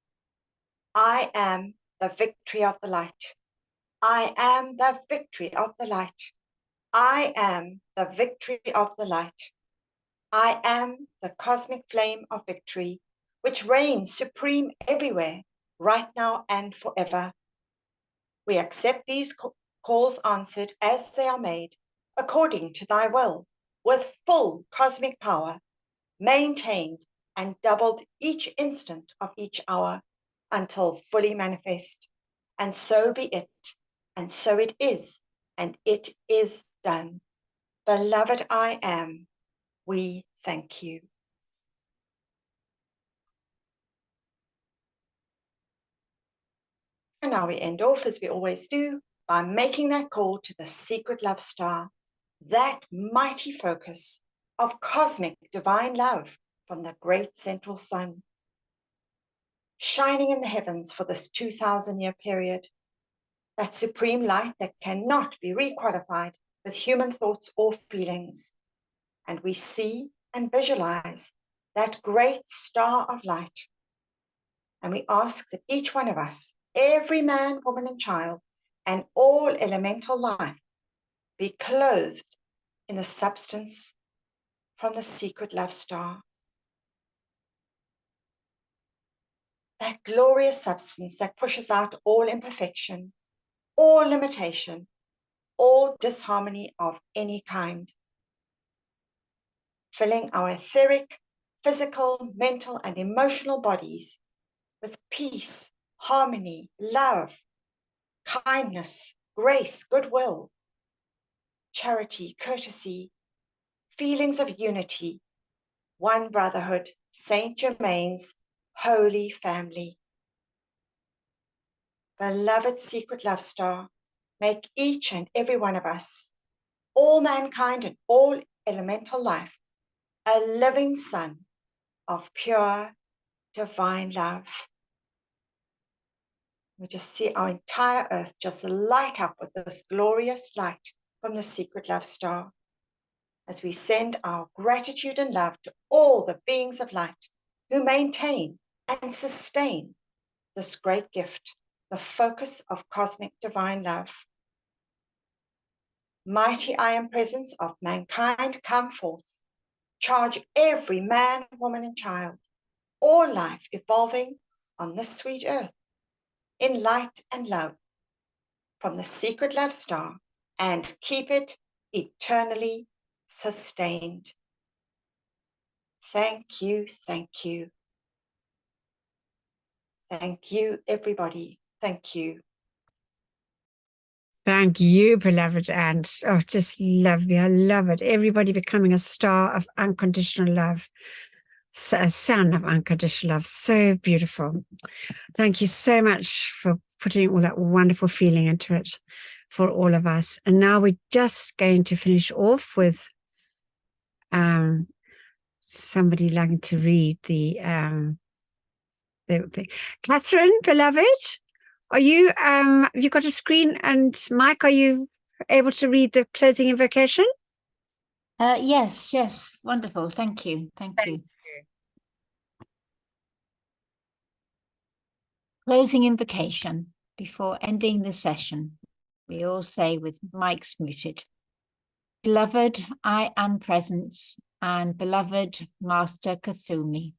I am the victory of the light. I am the victory of the light. I am the victory of the light. I am the cosmic flame of victory, which reigns supreme everywhere, right now and forever. We accept these calls answered as they are made, according to thy will, with full cosmic power, maintained and doubled each instant of each hour until fully manifest. And so be it, and so it is, and it is done. Beloved I am, we thank you. And now we end off, as we always do, by making that call to the secret love star, that mighty focus of cosmic divine love from the great central sun, shining in the heavens for this 2,000-year period, that supreme light that cannot be requalified with human thoughts or feelings. And we see and visualize that great star of light. And we ask that each one of us, every man, woman, and child, and all elemental life, be clothed in the substance from the secret love star. That glorious substance that pushes out all imperfection, all limitation, all disharmony of any kind, filling our etheric, physical, mental, and emotional bodies with peace, harmony, love, kindness, grace, goodwill, charity, courtesy, feelings of unity, one brotherhood, Saint Germain's holy family. Beloved secret love star, make each and every one of us, all mankind and all elemental life, a living sun of pure divine love. We just see our entire earth just light up with this glorious light from the secret love star, as we send our gratitude and love to all the beings of light who maintain and sustain this great gift, the focus of cosmic divine love. Mighty I am presence of mankind, come forth. Charge every man, woman, and child, all life evolving on this sweet earth, in light and love, from the secret love star, and keep it eternally sustained. Thank you, thank you. Thank you, everybody. Thank you. Thank you, beloved Anne. Oh, just lovely. I love it. Everybody becoming a star of unconditional love, a sun of unconditional love. So beautiful. Thank you so much for putting all that wonderful feeling into it for all of us. And now we're just going to finish off with somebody liking to read the Catherine, beloved. Are you, have you got a screen? And Mike, are you able to read the closing invocation? Yes, wonderful. Thank you. Closing invocation. Before ending the session, we all say with mics muted, Beloved, I am presence, and beloved Master Kathumi,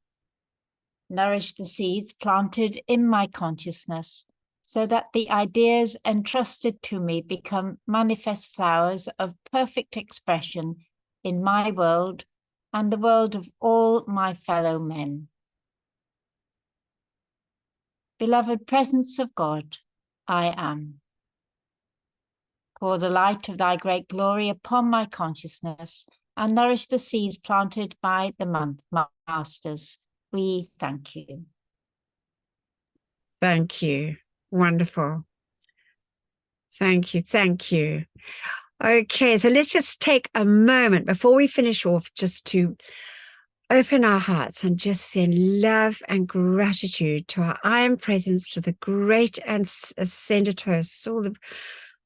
nourish the seeds planted in my consciousness, so that the ideas entrusted to me become manifest flowers of perfect expression in my world and the world of all my fellow men. Beloved presence of God, I am. Pour the light of thy great glory upon my consciousness and nourish the seeds planted by the masters. We thank you. Thank you. Wonderful. Thank you. Thank you. Okay, so let's just take a moment before we finish off just to open our hearts and just send love and gratitude to our I am presence, to the great and ascended hosts, all the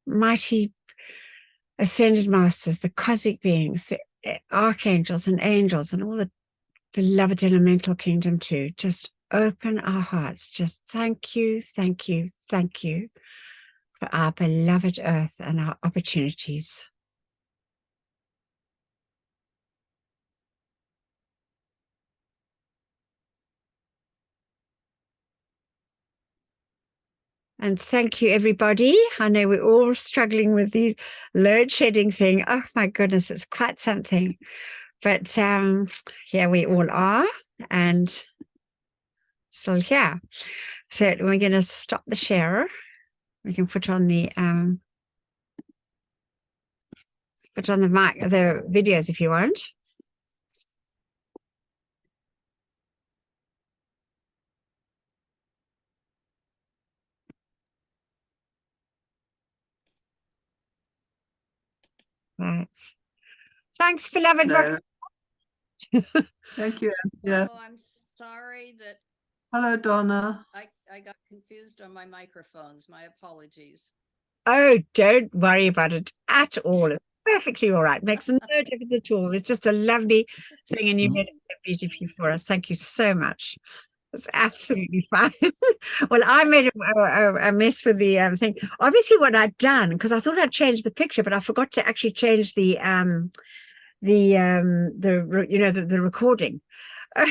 mighty ascended masters, the cosmic beings, the archangels and angels and all the beloved elemental kingdom too. Just open our hearts. Just thank you, thank you, thank you for our beloved earth and our opportunities. And thank you, everybody. I know we're all struggling with the load shedding thing. Oh my goodness, it's quite something. But here we all are, and still here. So we're going to stop the share. We can put on the mic, the videos if you want. Right. Thanks, beloved. No. Thank you. Yeah. Oh, I'm sorry that Hello, Donna. I got confused on my microphones. My apologies. Oh, don't worry about it at all. It's perfectly all right. Makes no difference at all. It's just a lovely thing, and you did it beautifully for us. Thank you so much. It's absolutely fine. Well, I made a mess with the thing. Obviously, what I'd done, because I thought I'd changed the picture, but I forgot to actually change the recording.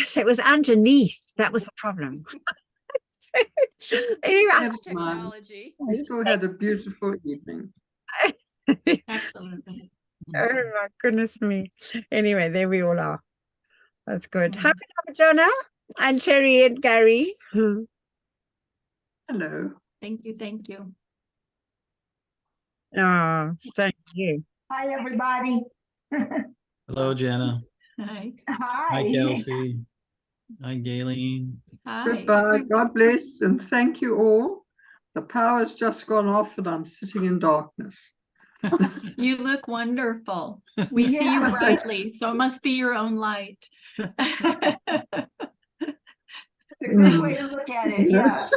So it was underneath. That was the problem. Anyway, Technology. We still had a beautiful evening. Absolutely. Oh my goodness me. Anyway, there we all are. That's good. Happy Jonah and Terry and Gary. Hello. Thank you. Thank you. Oh, thank you. Hi, everybody. Hello, Jenna. Hi. Hi, Hi. Kelsey. Hi, Gayleen. Hi. Goodbye. God bless and thank you all. The power's just gone off and I'm sitting in darkness. You look wonderful. We see you Yeah. brightly, so it must be your own light. It's a good way to look at it. Yes.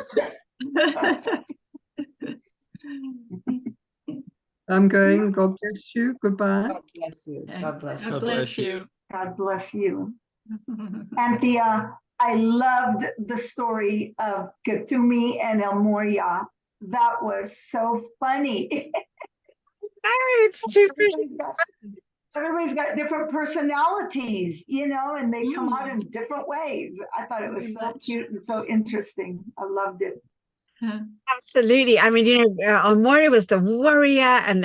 I'm going. God bless you. Goodbye. God bless you. God bless you. God bless you. God bless you. Anthea, I loved the story of Katumi and El Moria. That was so funny. Oh, it's too pretty. Everybody's got different personalities, you know, and they come out in different ways. I thought it was Very so much. cute and so interesting. I loved it. Absolutely. I mean, Almori was the warrior, and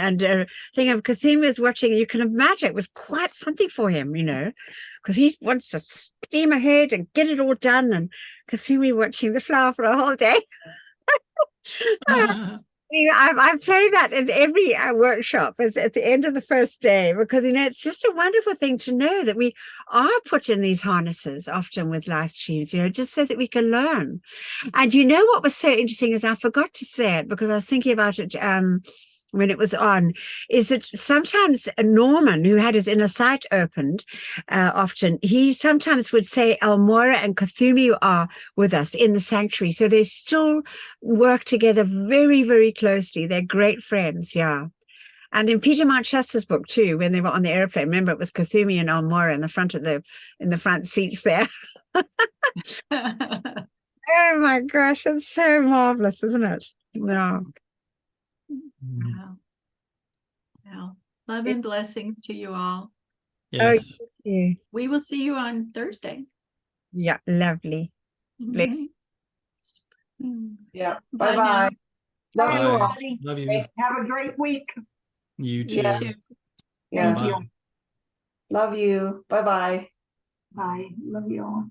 thing of Kathim was watching. You can imagine it was quite something for him, because he wants to steam ahead and get it all done. And Kathimi watching the flower for a whole day. I play that in every workshop as at the end of the first day, because it's just a wonderful thing to know that we are put in these harnesses often with live streams, just so that we can learn. And what was so interesting is I forgot to say it because I was thinking about it when it was on, is that sometimes Norman, who had his inner sight opened often, he sometimes would say Elmora and Kathumi are with us in the sanctuary. So they still work together very, very closely. They're great friends, yeah. And in Peter Manchester's book too, when they were on the airplane, remember it was Kathumi and Elmora in the front seats there. Oh my gosh, it's so marvelous, isn't it? No. Wow. Wow. Love and blessings to you all. Yes. Oh, yeah. We will see you on Thursday. Yeah, lovely. Bless. Yeah. Bye Bye-bye. now. Love Bye, you all. everybody. Love you. Have a great week. You too. Yes. too. Yes. Thank you. Bye. Love you. Bye-bye. Bye. Love you all.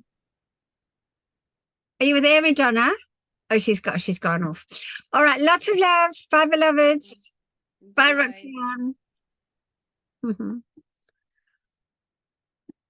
Are you with Amy, Donna? Oh, she's gone off. All right, lots of love. Bye, beloveds. Bye, Bye. Roxanne.